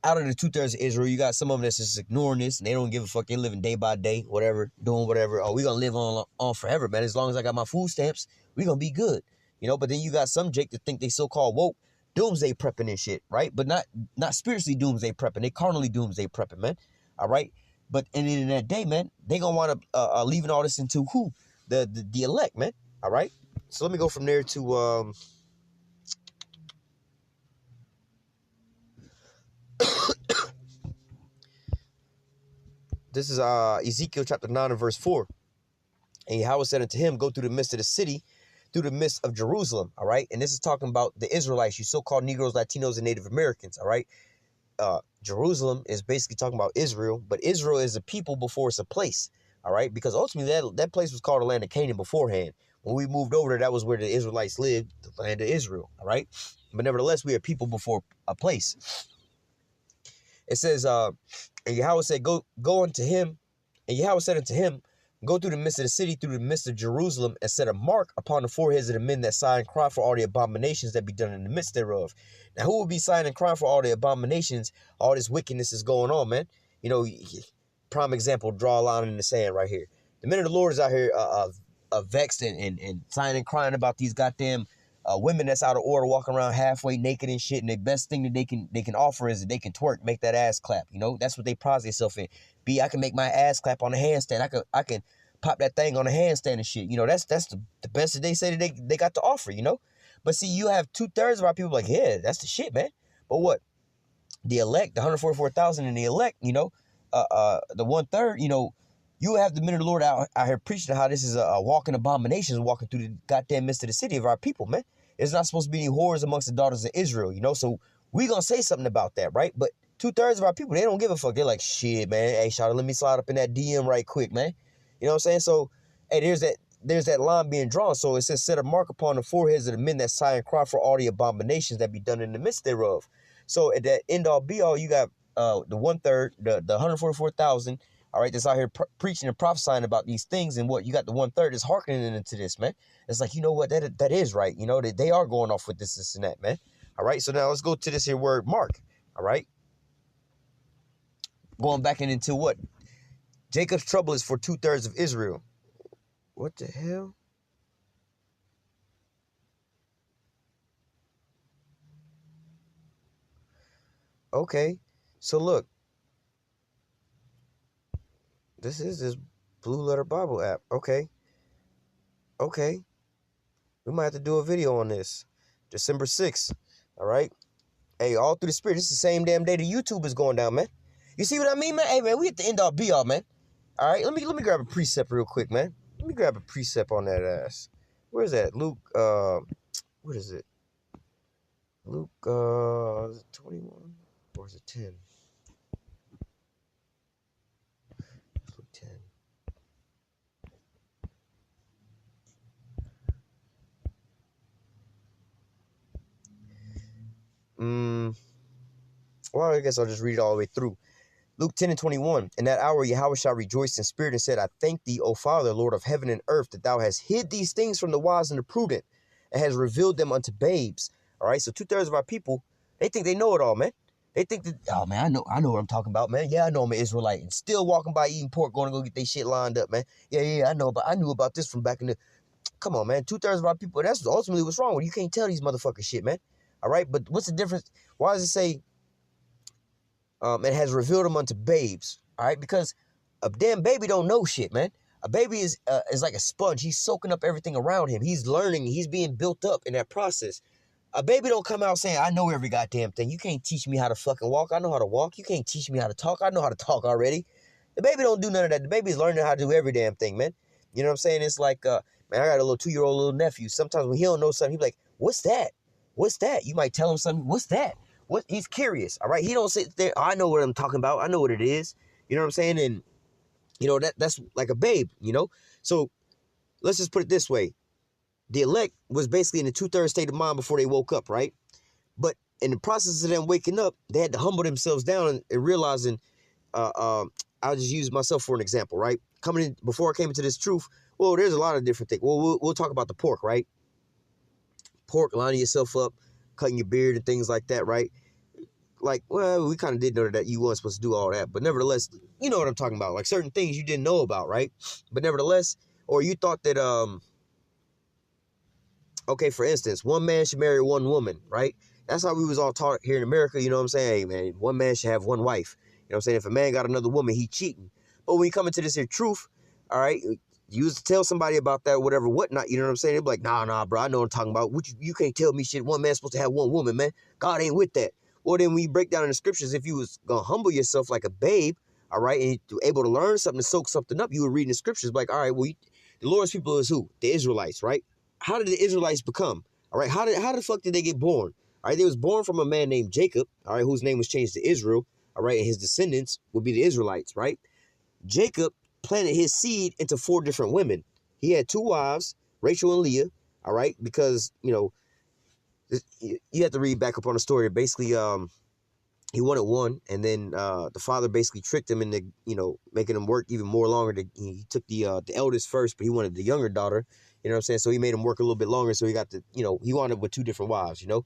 out of the 2/3 of Israel, you got some of them that's just ignoring this and they don't give a fuck. They're living day by day, whatever, doing whatever. Oh, we gonna live on forever, man. As long as I got my food stamps, we gonna be good. But then you got some Jake that think they so-called woke, doomsday prepping and shit, right? But not spiritually doomsday prepping. They carnally doomsday prepping, man. All right? But in that day, man, they gonna wind up leaving all this into who? The elect, man. All right? So let me go from there to this is Ezekiel chapter 9 and verse 4. And Yahweh said unto him, go through the midst of the city, through the midst of Jerusalem, all right? And this is talking about the Israelites, you so-called Negroes, Latinos, and Native Americans, all right? Jerusalem is basically talking about Israel, but Israel is a people before it's a place, All right, because ultimately that place was called the land of Canaan beforehand. When we moved over there, that was where the Israelites lived, the land of Israel. All right, but nevertheless, we are people before a place. It says, and Yahweh said, go unto him, and Yahweh said unto him, go through the midst of the city, through the midst of Jerusalem, and set a mark upon the foreheads of the men that sigh and cry for all the abominations that be done in the midst thereof. Now, who will be sighing and crying for all the abominations? All this wickedness is going on, man. You know, prime example, draw a line in the sand right here. The men of the Lord is out here vexed and sighing and crying about these goddamn women that's out of order, walking around halfway naked and shit, and the best thing that they can offer is that they can twerk, make that ass clap. You know, that's what they prize themselves in. I can make my ass clap on a handstand. I can pop that thing on a handstand and shit. You know, that's the best that they say that they got to offer. You know, but see, you have 2/3 of our people like, yeah, that's the shit, man. But what? The elect, the 144,000 in the elect, you know, the 1/3, you know, you have the men of the Lord out here preaching how this is a walking abominations, walking through the goddamn midst of the city of our people, man. There's not supposed to be any whores amongst the daughters of Israel, you know, so we gonna say something about that, right? But 2/3 of our people, they don't give a fuck. They're like, shit, man, hey, Shawty, let me slide up in that DM right quick, man. You know what I'm saying? So, hey, there's that line being drawn. So it says, set a mark upon the foreheads of the men that sigh and cry for all the abominations that be done in the midst thereof. So at that end all be all, you got the 1/3, the 144,000, all right, that's out here preaching and prophesying about these things. And what you got, the 1/3 is hearkening into this, man. It's like, you know what, that is right. You know, that they are going off with this and that, man. All right, so now let's go to this here word mark. All right, going back into what? Jacob's trouble is for 2/3 of Israel. What the hell? Okay, so look, this is this Blue Letter Bible app. Okay, we might have to do a video on this. December 6th. All right. Hey, all through the spirit. This is the same damn day the YouTube is going down, man. You see what I mean, man? Hey, man, we at the end all be all, man. All right, let me grab a precept real quick, man. Let me grab a precept on that ass. Where's that? Luke, what is it? Luke, is it 21? Or is it 10? Luke 10. Well, I guess I'll just read it all the way through. Luke 10:21. In that hour, YAHAWASHI rejoiced in spirit and said, I thank thee, O Father, Lord of heaven and earth, that thou hast hid these things from the wise and the prudent, and has revealed them unto babes. All right, so 2/3 of our people, they think they know it all, man. They think that, oh, man, I know what I'm talking about, man. Yeah, I know I'm an Israelite, and still walking by eating pork, going to go get their shit lined up, man. Yeah, I knew about this from back in the, come on, man. 2/3 of our people, that's ultimately what's wrong with you. You can't tell these motherfuckers shit, man. All right, but what's the difference? Why does it say, it has revealed them unto babes? All right, because a damn baby don't know shit, man. A baby is like a sponge. He's soaking up everything around him. He's learning. He's being built up in that process. A baby don't come out saying, I know every goddamn thing. You can't teach me how to fucking walk. I know how to walk. You can't teach me how to talk. I know how to talk already. The baby don't do none of that. The baby is learning how to do every damn thing, man. You know what I'm saying? It's like, man, I got a little 2-year-old little nephew. Sometimes when he don't know something, he be like, what's that? What's that? You might tell him something. What's that? What? He's curious, all right? He don't sit there, I know what I'm talking about. I know what it is. You know what I'm saying? And, you know, that's like a babe, you know? So let's just put it this way. The elect was basically in the 2/3 state of mind before they woke up, right? But in the process of them waking up, they had to humble themselves down and realizing, I'll just use myself for an example, right? Coming in, before I came into this truth, well, there's a lot of different things. Well, we'll talk about the pork, right? Pork, lining yourself up, cutting your beard and things like that, right? Like, well, we kind of did know that you weren't supposed to do all that, but nevertheless, you know what I'm talking about. Like certain things you didn't know about, right? But nevertheless, or you thought that, okay, for instance, one man should marry one woman, right? That's how we was all taught here in America, you know what I'm saying? Hey, man, one man should have one wife. You know what I'm saying? If a man got another woman, he cheating. But when you come into this here truth, all right, you used to tell somebody about that, whatever, whatnot, you know what I'm saying? They'd be like, nah, bro, I know what I'm talking about. You can't tell me shit. One man's supposed to have one woman, man. God ain't with that. Well, then when you break down in the scriptures, if you was going to humble yourself like a babe, all right, and you're able to learn something, to soak something up, you would read in the scriptures like, all right, well, the Lord's people is who? The Israelites, right? How did the Israelites become? All right, how the fuck did they get born? All right, they was born from a man named Jacob, all right, whose name was changed to Israel, all right, and his descendants would be the Israelites, right? Jacob planted his seed into 4 different women. He had 2 wives, Rachel and Leah, all right? Because, you know, you have to read back up on the story. Basically, he wanted one, and then the father basically tricked him into, you know, making him work even more longer. He took the eldest first, but he wanted the younger daughter. You know what I'm saying? So he made him work a little bit longer. So he got the, you know, he wound up with 2 different wives, you know.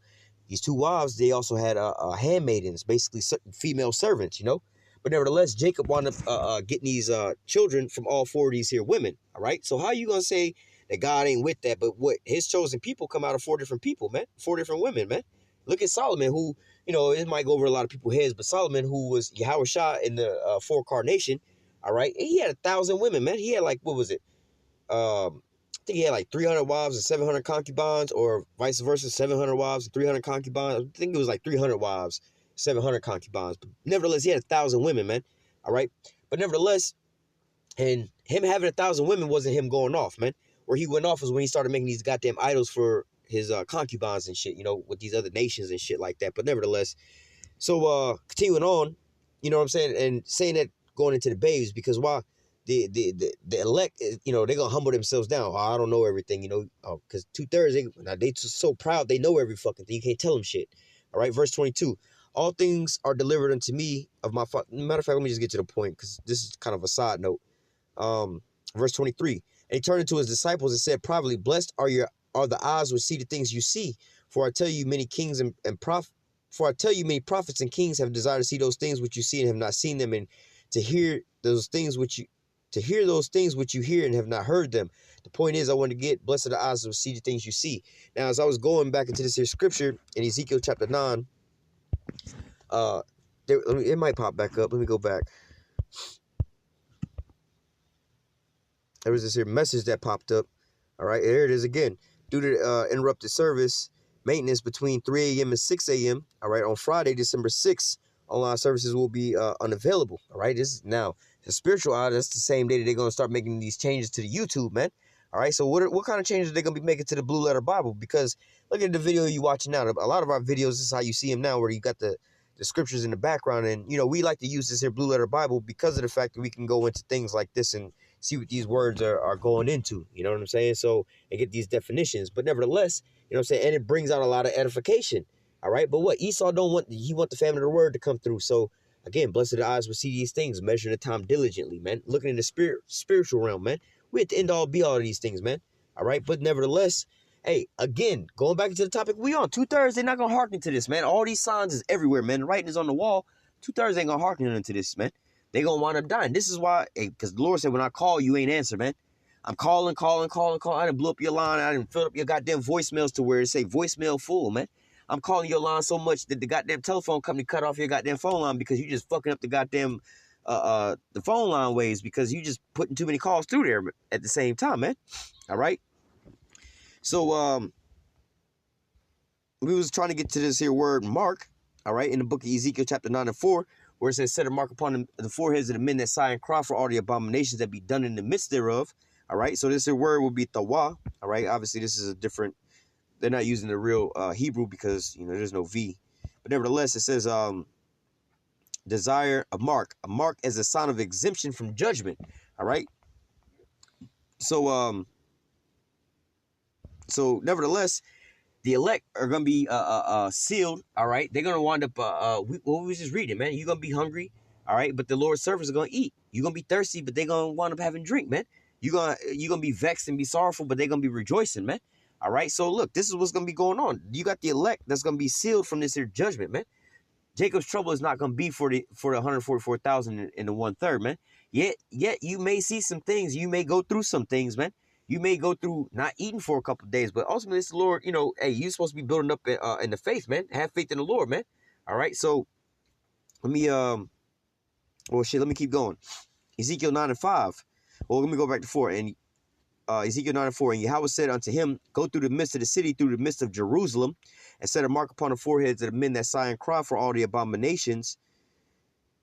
These 2 wives, they also had handmaidens, basically female servants, you know. But nevertheless, Jacob wound up getting these children from all 4 of these here women, all right? So how you going to say that God ain't with that? But what, his chosen people come out of 4 different people, man. 4 different women, man. Look at Solomon, who, you know, it might go over a lot of people's heads, but Solomon, who was YAHAWASHI in the 4 carnation, all right? And he had 1,000 women, man. He had like, what was it? I think he had like 300 wives and 700 concubines, or vice versa, 700 wives and 300 concubines. I think it was like 300 wives, 700 concubines. But nevertheless, he had 1,000 women, man. All right. But nevertheless, and him having 1,000 women wasn't him going off, man. Where he went off was when he started making these goddamn idols for his concubines and shit, you know, with these other nations and shit like that. But nevertheless, so continuing on, you know what I'm saying, and saying that going into the babes, because why? The elect, you know, they're gonna humble themselves down. Oh, I don't know everything, you know, because 2/3 they just so proud they know every fucking thing. You can't tell them shit. All right, verse 22. All things are delivered unto me of my father. Matter of fact, let me just get to the point, because this is kind of a side note. Verse 23. And he turned to his disciples and said privately, blessed are the eyes which see the things you see. For I tell you, many kings and for I tell you, many prophets and kings have desired to see those things which you see and have not seen them, and to hear those things which you hear and have not heard them. The point is, I want to get blessed are the eyes which see the things you see. Now, as I was going back into this here scripture in Ezekiel chapter 9, it might pop back up. Let me go back. There was this here message that popped up. All right, here it is again. Due to interrupted service maintenance between 3 a.m. and 6 a.m. All right, on Friday, December 6th, online services will be unavailable. All right, this is now the spiritual eye. That's the same day that they're gonna start making these changes to the YouTube, man. All right, so what kind of changes are they gonna be making to the Blue Letter Bible? Because look at the video you watching now. A lot of our videos, this is how you see them now, where you got the scriptures in the background, and you know we like to use this here Blue Letter Bible because of the fact that we can go into things like this and see what these words are going into. You know what I'm saying? So and get these definitions. But nevertheless, you know what I'm saying, and it brings out a lot of edification. All right, but what Esau don't want, he want the famine of the word to come through. So again, blessed are the eyes will see these things, measuring the time diligently, man. Looking in the spiritual realm, man. We at the end all be all of these things, man. All right, but nevertheless, hey, again, going back into the topic we on, 2/3, they're not gonna hearken to this, man. All these signs is everywhere, man. The writing is on the wall. 2/3 ain't gonna hearken into this, man. They gonna wind up dying. This is why, because the Lord said, when I call, you ain't answer, man. I'm calling. I done blew up your line. I done filled up your goddamn voicemails to where it say voicemail full, man. I'm calling your line so much that the goddamn telephone company cut off your goddamn phone line because you just fucking up the goddamn the phone line ways, because you just putting too many calls through there at the same time, man. All right. So we was trying to get to this here word mark, all right, in the book of Ezekiel chapter 9 and 4, where it says, set a mark upon the foreheads of the men that sigh and cry for all the abominations that be done in the midst thereof. All right, so this here word will be tawah. All right, obviously this is a different, they're not using the real Hebrew because, you know, there's no V. But nevertheless, it says desire a mark as a sign of exemption from judgment. All right. So nevertheless, the elect are gonna be sealed. All right, they're gonna wind up. We was just reading, man. You're gonna be hungry. All right, but the Lord's servants are gonna eat. You're gonna be thirsty, but they're gonna wind up having drink, man. You're gonna be vexed and be sorrowful, but they're gonna be rejoicing, man. All right, so look, this is what's gonna be going on. You got the elect that's gonna be sealed from this here judgment, man. Jacob's trouble is not gonna be for the 144,000 in the 1/3, man. Yet you may see some things. You may go through some things, man. You may go through not eating for a couple of days, but ultimately it's the Lord. You know, hey, you're supposed to be building up in the faith, man. Have faith in the Lord, man. All right, so let me let me keep going. Ezekiel 9 and 5. Well, let me go back to 4. And Ezekiel 9 and 4. And Yahweh said unto him, go through the midst of the city, through the midst of Jerusalem, and set a mark upon the foreheads of the men that sigh and cry for all the abominations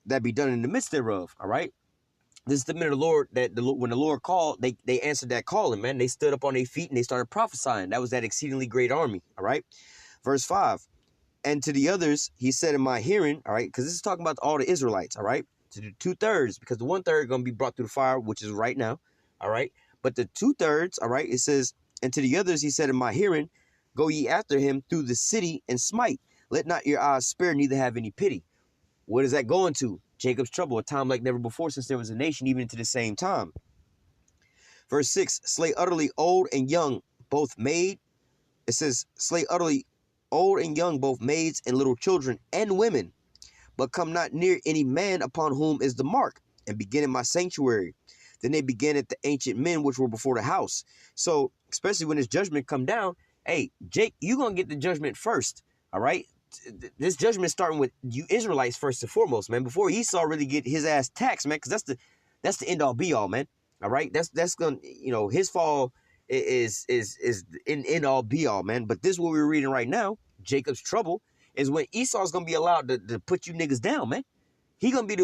that be done in the midst thereof. All right. This is the men of the Lord that when the Lord called, they answered that calling, man. They stood up on their feet and they started prophesying. That was that exceedingly great army. All right. Verse 5. And to the others, he said in my hearing, all right, because this is talking about all the Israelites. All right. to the 2/3, because the 1/3 going to be brought through the fire, which is right now. All right. But the 2/3, all right, it says, and to the others he said in my hearing, go ye after him through the city and smite. Let not your eyes spare, neither have any pity. What is that going to? Jacob's trouble, a time like never before since there was a nation, even into the same time. Verse 6, slay utterly old and young, both maid. It says, slay utterly old and young, both maids and little children and women. But come not near any man upon whom is the mark, and begin in my sanctuary. Then they began at the ancient men which were before the house. So, especially when this judgment come down, hey, Jake, you're going to get the judgment first, all right? This judgment starting with you Israelites first and foremost, man, before Esau really get his ass taxed, man, because that's the end all be all, man. All right, that's gonna, you know, his fall is in all be all, man. But this is what we're reading right now. Jacob's trouble is when Esau's gonna be allowed to put you niggas down, man. He gonna be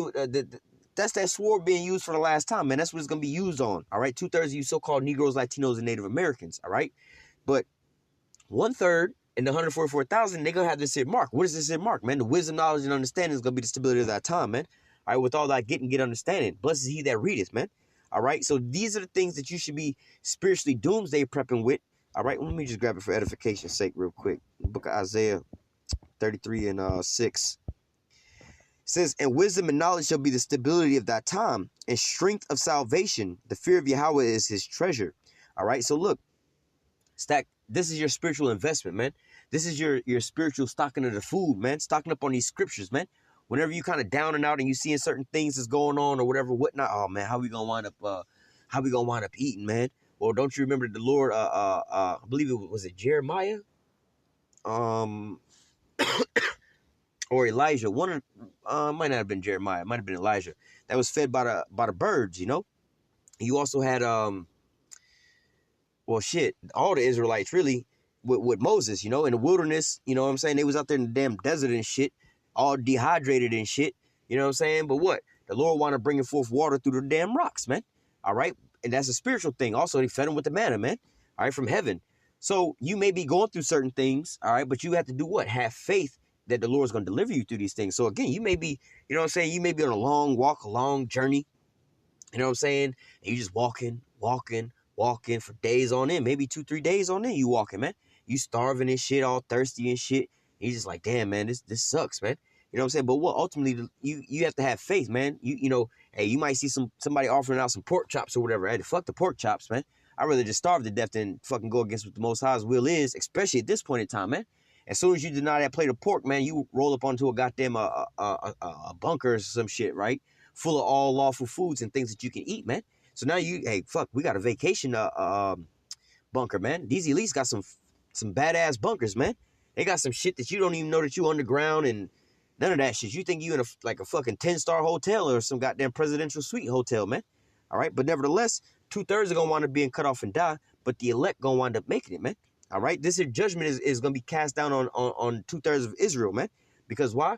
that's that sword being used for the last time, man. That's what it's gonna be used on. All right, 2/3 of you so-called Negroes, Latinos, and Native Americans. All right, but 1/3 and the 144,000, they gonna have this here mark. What is this here mark, man? The wisdom, knowledge, and understanding is gonna be the stability of that time, man. All right, with all that get understanding. Blessed is he that readeth, man. All right, so these are the things that you should be spiritually doomsday prepping with. All right, let me just grab it for edification's sake real quick. The book of Isaiah 33 and 6. It says, and wisdom and knowledge shall be the stability of that time, and strength of salvation. The fear of Yahweh is his treasure. All right, so look, stack. This is your spiritual investment, man. This is your spiritual stocking of the food, man. Stocking up on these scriptures, man. Whenever you kind of down and out and you seeing certain things that's going on or whatever, whatnot, oh man, how we gonna wind up eating, man? Or don't you remember the Lord? I believe it was Jeremiah, or Elijah. One might not have been Jeremiah, it might have been Elijah. That was fed by the birds, you know. You also had well, shit, all the Israelites really with Moses, you know, in the wilderness, you know what I'm saying? They was out there in the damn desert and shit, all dehydrated and shit, you know what I'm saying? But what? The Lord wanted bringing forth water through the damn rocks, man. All right? And that's a spiritual thing. Also, he fed them with the manna, man. All right, from heaven. So you may be going through certain things, all right, but you have to do what? Have faith that the Lord's going to deliver you through these things. So again, you may be, you know what I'm saying? You may be on a long walk, a long journey, you know what I'm saying? And you just walking for days on end, maybe 2-3 days on end, you walking, man. You starving and shit, all thirsty and shit. You just like, damn, man, this sucks, man. You know what I'm saying? But what ultimately you have to have faith, man. You know, hey, you might see somebody offering out some pork chops or whatever. Hey, fuck the pork chops, man. I'd rather just starve to death than fucking go against what the Most High's will is, especially at this point in time, man. As soon as you deny that plate of pork, man, you roll up onto a goddamn a bunker or some shit, right? Full of all lawful foods and things that you can eat, man. So now hey, fuck, we got a vacation bunker, man. These elites got some badass bunkers, man. They got some shit that you don't even know that you underground and none of that shit. You think you in a fucking 10-star hotel or some goddamn presidential suite hotel, man. All right, but nevertheless, 2/3 are gonna wind up being cut off and die, but the elect gonna wind up making it, man. All right, this here judgment is gonna be cast down on 2/3 of Israel, man. Because why?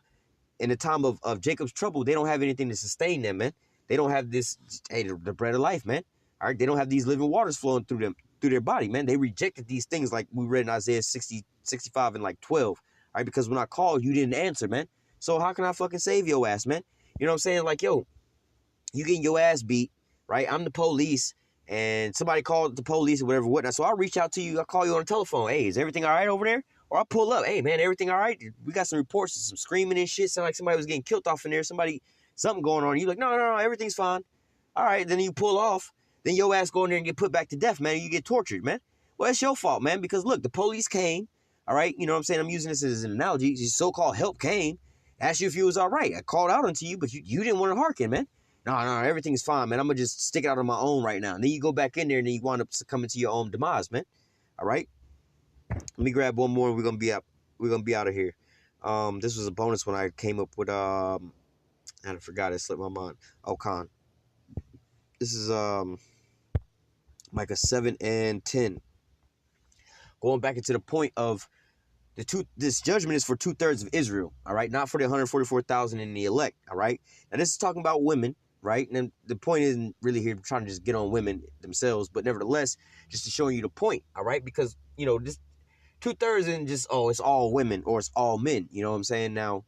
In the time of Jacob's trouble, they don't have anything to sustain them, man. They don't have this, hey, the bread of life, man. All right, they don't have these living waters flowing through their body, man. They rejected these things like we read in Isaiah 60, 65, and like 12. All right, because when I called, you didn't answer, man. So how can I fucking save your ass, man? You know what I'm saying? Like, yo, you getting your ass beat, right? I'm the police, and somebody called the police or whatever, whatnot. So I'll reach out to you. I'll call you on the telephone. Hey, is everything all right over there? Or I'll pull up. Hey, man, everything all right? We got some reports of some screaming and shit. Sound like somebody was getting killed off in there. Something going on. You like, no, everything's fine. All right, then you pull off. Then your ass go in there and get put back to death, man. You get tortured, man. Well, it's your fault, man, because look, the police came. All right, you know what I'm saying? I'm using this as an analogy. Your so-called help came, asked you if you was all right. I called out onto you, but you didn't want to hearken, man. No, everything's fine, man. I'm going to just stick it out on my own right now. And then you go back in there and then you wind up succumbing to your own demise, man. All right? Let me grab one more and we're going to be out of here. This was a bonus when I came up with, I forgot, it slipped my mind. Khan. This is, like a 7 and 10. Going back into the point of this judgment is for 2/3 of Israel, all right? Not for the 144,000 in the elect, all right? Now, this is talking about women, right? And the point isn't really here trying to just get on women themselves, but nevertheless, just to showing you the point, all right? Because, you know, this 2/3 isn't just, it's all women or it's all men, you know what I'm saying? Now,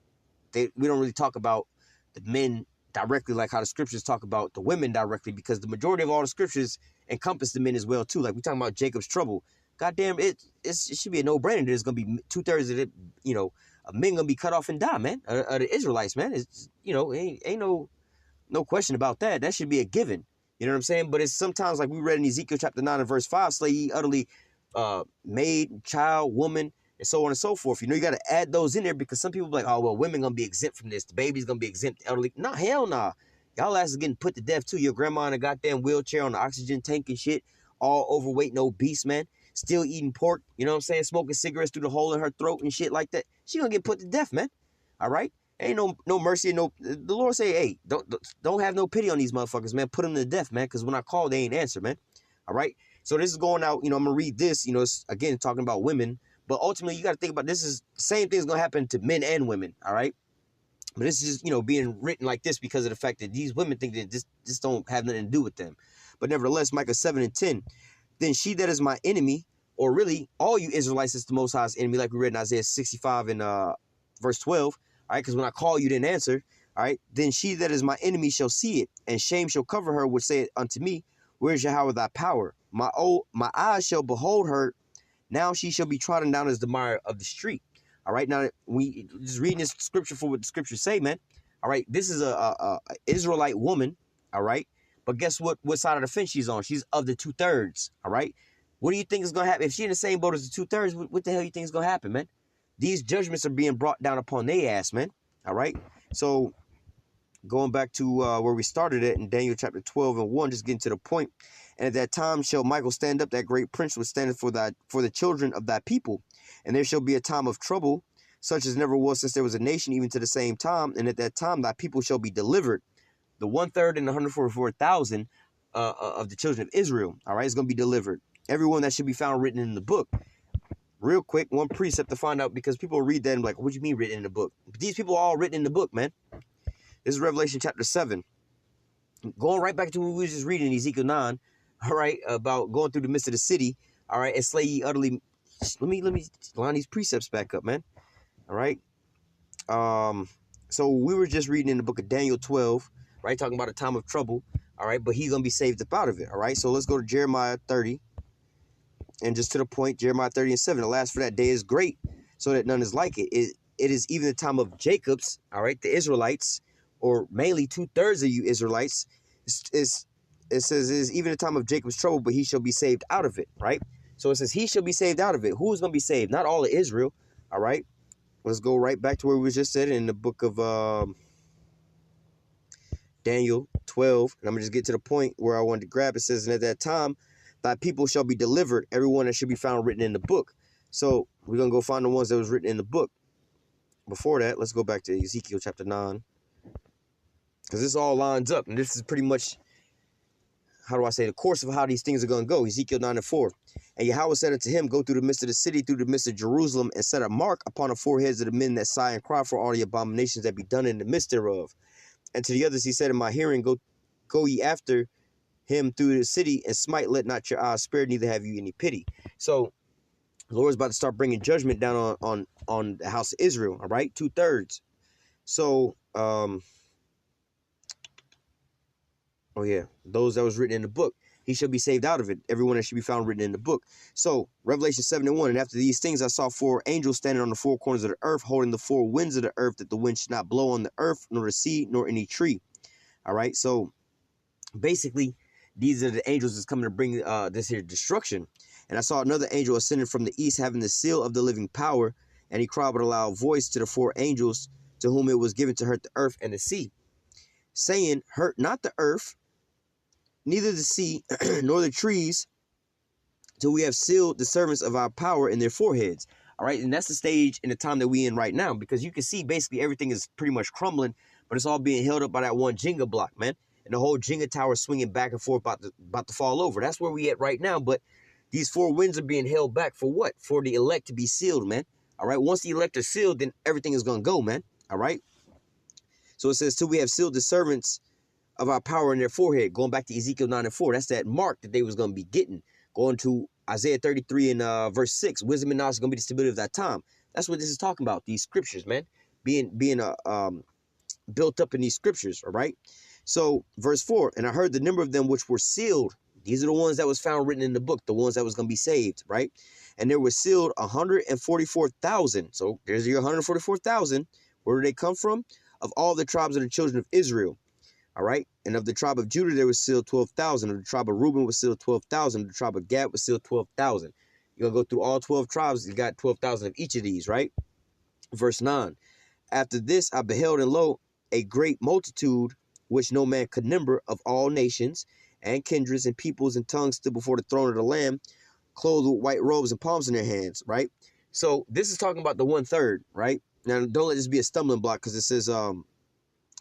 we don't really talk about the men directly, like how the scriptures talk about the women directly, because the majority of all the scriptures encompass the men as well too. Like we talking about Jacob's trouble. Goddamn, it should be a no-brainer. There's gonna be 2/3 of it, you know, of men gonna be cut off and die, man. The Israelites, man. It's, you know, ain't no question about that. That should be a given. You know what I'm saying? But it's sometimes like we read in Ezekiel chapter 9 and verse 5, slay ye utterly maid, child, woman, and so on and so forth. You know, you got to add those in there because some people be like, oh, well, women going to be exempt from this. The baby's going to be exempt. Elderly. Nah, hell nah. Y'all asses getting put to death too. Your grandma in a goddamn wheelchair on the oxygen tank and shit. All overweight, no beast, man. Still eating pork. You know what I'm saying? Smoking cigarettes through the hole in her throat and shit like that. She going to get put to death, man. All right? Ain't no mercy. The Lord say, hey, don't have no pity on these motherfuckers, man. Put them to death, man. Because when I call, they ain't answer, man. All right? So this is going out, you know, I'm going to read this, you know, it's, again, talking about women. But ultimately, you got to think about this is the same thing is going to happen to men and women, all right? But this is just, you know, being written like this because of the fact that these women think that this don't have nothing to do with them. But nevertheless, Micah 7 and 10, then she that is my enemy, or really all you Israelites is the Most High's enemy, like we read in Isaiah 65 and verse 12, all right? Because when I call, you didn't answer, all right? Then she that is my enemy shall see it, and shame shall cover her, which saith unto me, where is Yahawah thy power? My eyes shall behold her. Now she shall be trodden down as the mire of the street. All right. Now we just reading this scripture for what the scriptures say, man. All right. This is a Israelite woman. All right. But guess what? What side of the fence she's on? She's of the 2/3. All right. What do you think is gonna happen if she's in the same boat as the 2/3? What the hell you think is gonna happen, man? These judgments are being brought down upon their ass, man. All right. So going back to where we started at in Daniel chapter 12 and 1, just getting to the point. And at that time shall Michael stand up, that great prince was standing for the children of thy people. And there shall be a time of trouble, such as never was since there was a nation, even to the same time. And at that time thy people shall be delivered. The 1/3 and the 144,000 of the children of Israel, all right, is going to be delivered. Everyone that should be found written in the book. Real quick, one precept to find out, because people read that and be like, what do you mean written in the book? But these people are all written in the book, man. This is Revelation chapter 7. Going right back to what we were just reading in Ezekiel 9, all right, about going through the midst of the city, all right, and slay ye utterly. Let me line these precepts back up, man. All right. So we were just reading in the book of Daniel 12, right, talking about a time of trouble, all right, but he's going to be saved up out of it, all right? So let's go to Jeremiah 30, and just to the point, Jeremiah 30 and 7, alas, for that day is great, so that none is like it. It is even the time of Jacob's, all right, the Israelites, or mainly 2/3 of you Israelites, it says it is even the time of Jacob's trouble, but he shall be saved out of it, right? So it says he shall be saved out of it. Who is going to be saved? Not all of Israel, all right? Let's go right back to where we just said in the book of Daniel 12. And I'm going to just get to the point where I wanted to grab. It says, and at that time, thy people shall be delivered, everyone that should be found written in the book. So we're going to go find the ones that was written in the book. Before that, let's go back to Ezekiel chapter 9. Because this all lines up. And this is pretty much, how do I say, the course of how these things are going to go. Ezekiel 9 and 4. And Yahawah said unto him, go through the midst of the city, through the midst of Jerusalem, and set a mark upon the foreheads of the men that sigh and cry for all the abominations that be done in the midst thereof. And to the others he said in my hearing, go ye after him through the city, and smite, let not your eyes spare, neither have you any pity. So the Lord's about to start bringing judgment down on the house of Israel, all right? 2/3. So, oh yeah, those that was written in the book, he shall be saved out of it, everyone that should be found written in the book. So, Revelation 7 and 1, and after these things I saw 4 angels standing on the 4 corners of the earth, holding the 4 winds of the earth, that the wind should not blow on the earth, nor the sea, nor any tree. All right, so basically, these are the angels that's coming to bring this here destruction. And I saw another angel ascending from the east, having the seal of the living power, and he cried with a loud voice to the 4 angels, to whom it was given to hurt the earth and the sea, saying, hurt not the earth, neither the sea, nor the trees, till we have sealed the servants of our power in their foreheads. All right, and that's the stage in the time that we in right now, because you can see basically everything is pretty much crumbling, but it's all being held up by that one Jenga block, man. And the whole Jenga tower swinging back and forth, about to fall over. That's where we at right now, but these 4 winds are being held back for what? For the elect to be sealed, man. All right, once the elect are sealed, then everything is going to go, man. All right. So it says, till we have sealed the servants of our power in their forehead. Going back to Ezekiel 9 and 4, that's that mark that they was going to be getting. Going to Isaiah 33 and verse 6, wisdom and knowledge is going to be the stability of that time. That's what this is talking about, these scriptures, man. Being built up in these scriptures, all right? So verse 4, and I heard the number of them which were sealed. These are the ones that was found written in the book, the ones that was going to be saved, right? And there were sealed 144,000. So there's your 144,000. Where did they come from? Of all the tribes of the children of Israel, all right? And of the tribe of Judah, there was sealed 12,000. Of the tribe of Reuben was sealed 12,000. Of the tribe of Gad was sealed 12,000. You're going to go through all 12 tribes. You got 12,000 of each of these, right? Verse 9. After this, I beheld, and lo, a great multitude, which no man could number, of all nations and kindreds and peoples and tongues, stood before the throne of the Lamb, clothed with white robes and palms in their hands, right? So this is talking about the 1/3, right? Now, don't let this be a stumbling block, because it says, and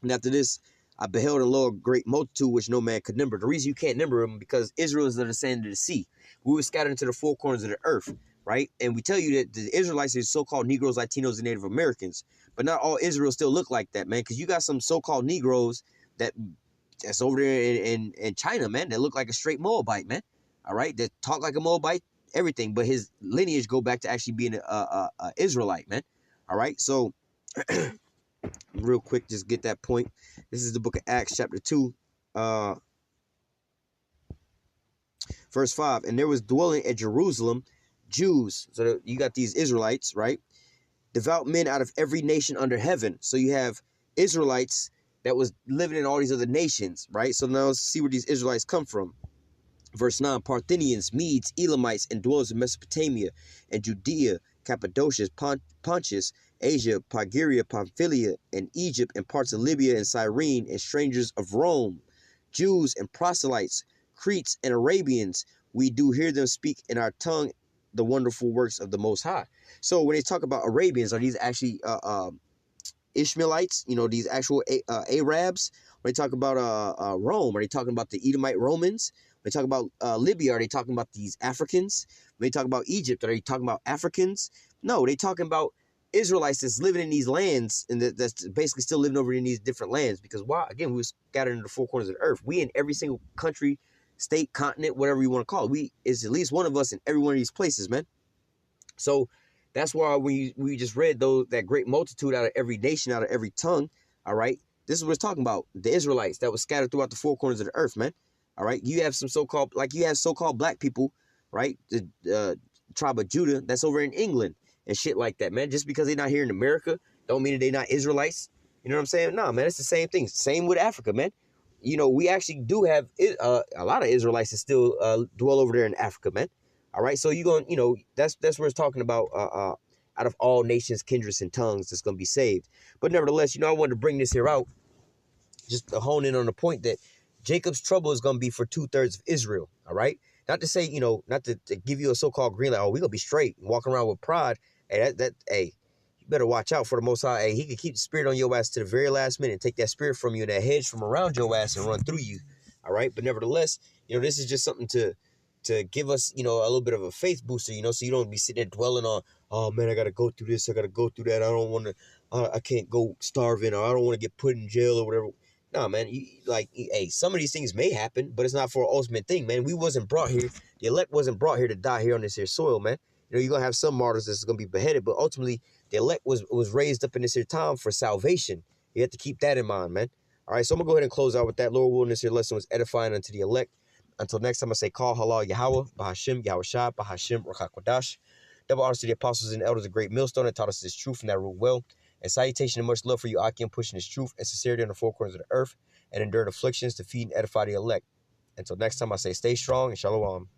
after this, I beheld, and lo, a great multitude, which no man could number. The reason you can't number them, because Israel is the sand of the sea. We were scattered into the four corners of the earth, right? And we tell you that the Israelites are so-called Negroes, Latinos, and Native Americans. But not all Israel still look like that, man, because you got some so-called Negroes that's over there in China, man, that look like a straight Moabite, man, all right? That talk like a Moabite, everything, but his lineage go back to actually being a Israelite, man, all right? So real quick, just get that point. This is the book of Acts, chapter 2, verse 5. And there was dwelling at Jerusalem Jews. So you got these Israelites, right? Devout men out of every nation under heaven. So you have Israelites that was living in all these other nations, right? So now let's see where these Israelites come from. Verse 9, Parthians, Medes, Elamites, and dwellers in Mesopotamia and Judea, Cappadocia, Pontus, Asia, Phrygia, Pamphylia, and Egypt, and parts of Libya and Cyrene, and strangers of Rome, Jews and proselytes, Cretes and Arabians, we do hear them speak in our tongue the wonderful works of the Most High. So when they talk about Arabians, are these actually Ishmaelites? You know, these actual Arabs? When they talk about Rome, are they talking about the Edomite Romans? When they talk about Libya, are they talking about these Africans? When they talk about Egypt, are they talking about Africans? No, they talking about Israelites that's living in these lands, and that's basically still living over in these different lands. Because why? Again, we were scattered into the four corners of the earth. We in every single country, state, continent, whatever you want to call it. We is at least one of us in every one of these places, man. So that's why we just read that great multitude out of every nation, out of every tongue. All right, this is what it's talking about. The Israelites that was scattered throughout the four corners of the earth, man. All right, you have some so-called, like you have so-called black people, right? The tribe of Judah that's over in England and shit like that, man. Just because they're not here in America, don't mean that they're not Israelites. You know what I'm saying? No, man, it's the same thing. Same with Africa, man. You know, we actually do have a lot of Israelites that still dwell over there in Africa, man. All right, so you're going, you know, that's where it's talking about out of all nations, kindreds, and tongues that's going to be saved. But nevertheless, you know, I wanted to bring this here out just to hone in on the point that Jacob's trouble is going to be for 2/3 of Israel, all right? Not to say, you know, not to give you a so-called green light, oh, we're going to be straight and walking around with pride. Hey, hey, you better watch out for the Most High. Hey, he could keep the spirit on your ass to the very last minute and take that spirit from you and that hedge from around your ass and run through you, all right? But nevertheless, you know, this is just something to give us, you know, a little bit of a faith booster, you know, so you don't be sitting there dwelling on, oh, man, I got to go through this, I got to go through that, I don't want to, I can't go starving, or I don't want to get put in jail or whatever. No, man, hey, some of these things may happen, but it's not for an ultimate thing, man. We wasn't brought here, the elect wasn't brought here to die here on this here soil, man. You know, you're going to have some martyrs that's going to be beheaded, but ultimately, the elect was raised up in this here time for salvation. You have to keep that in mind, man. All right, so I'm going to go ahead and close out with that. Lord willing, this here lesson was edifying unto the elect. Until next time, I say, call halal Yahawah, Bahashim, Yahawashi, Bahashim, Rakakwadash. Double honors to the apostles and elders of Great Millstone that taught us this truth and that rule well. And salutation and much love for you, Akim, pushing this truth and sincerity on the four corners of the earth and endured afflictions to feed and edify the elect. Until next time, I say, stay strong and shalom.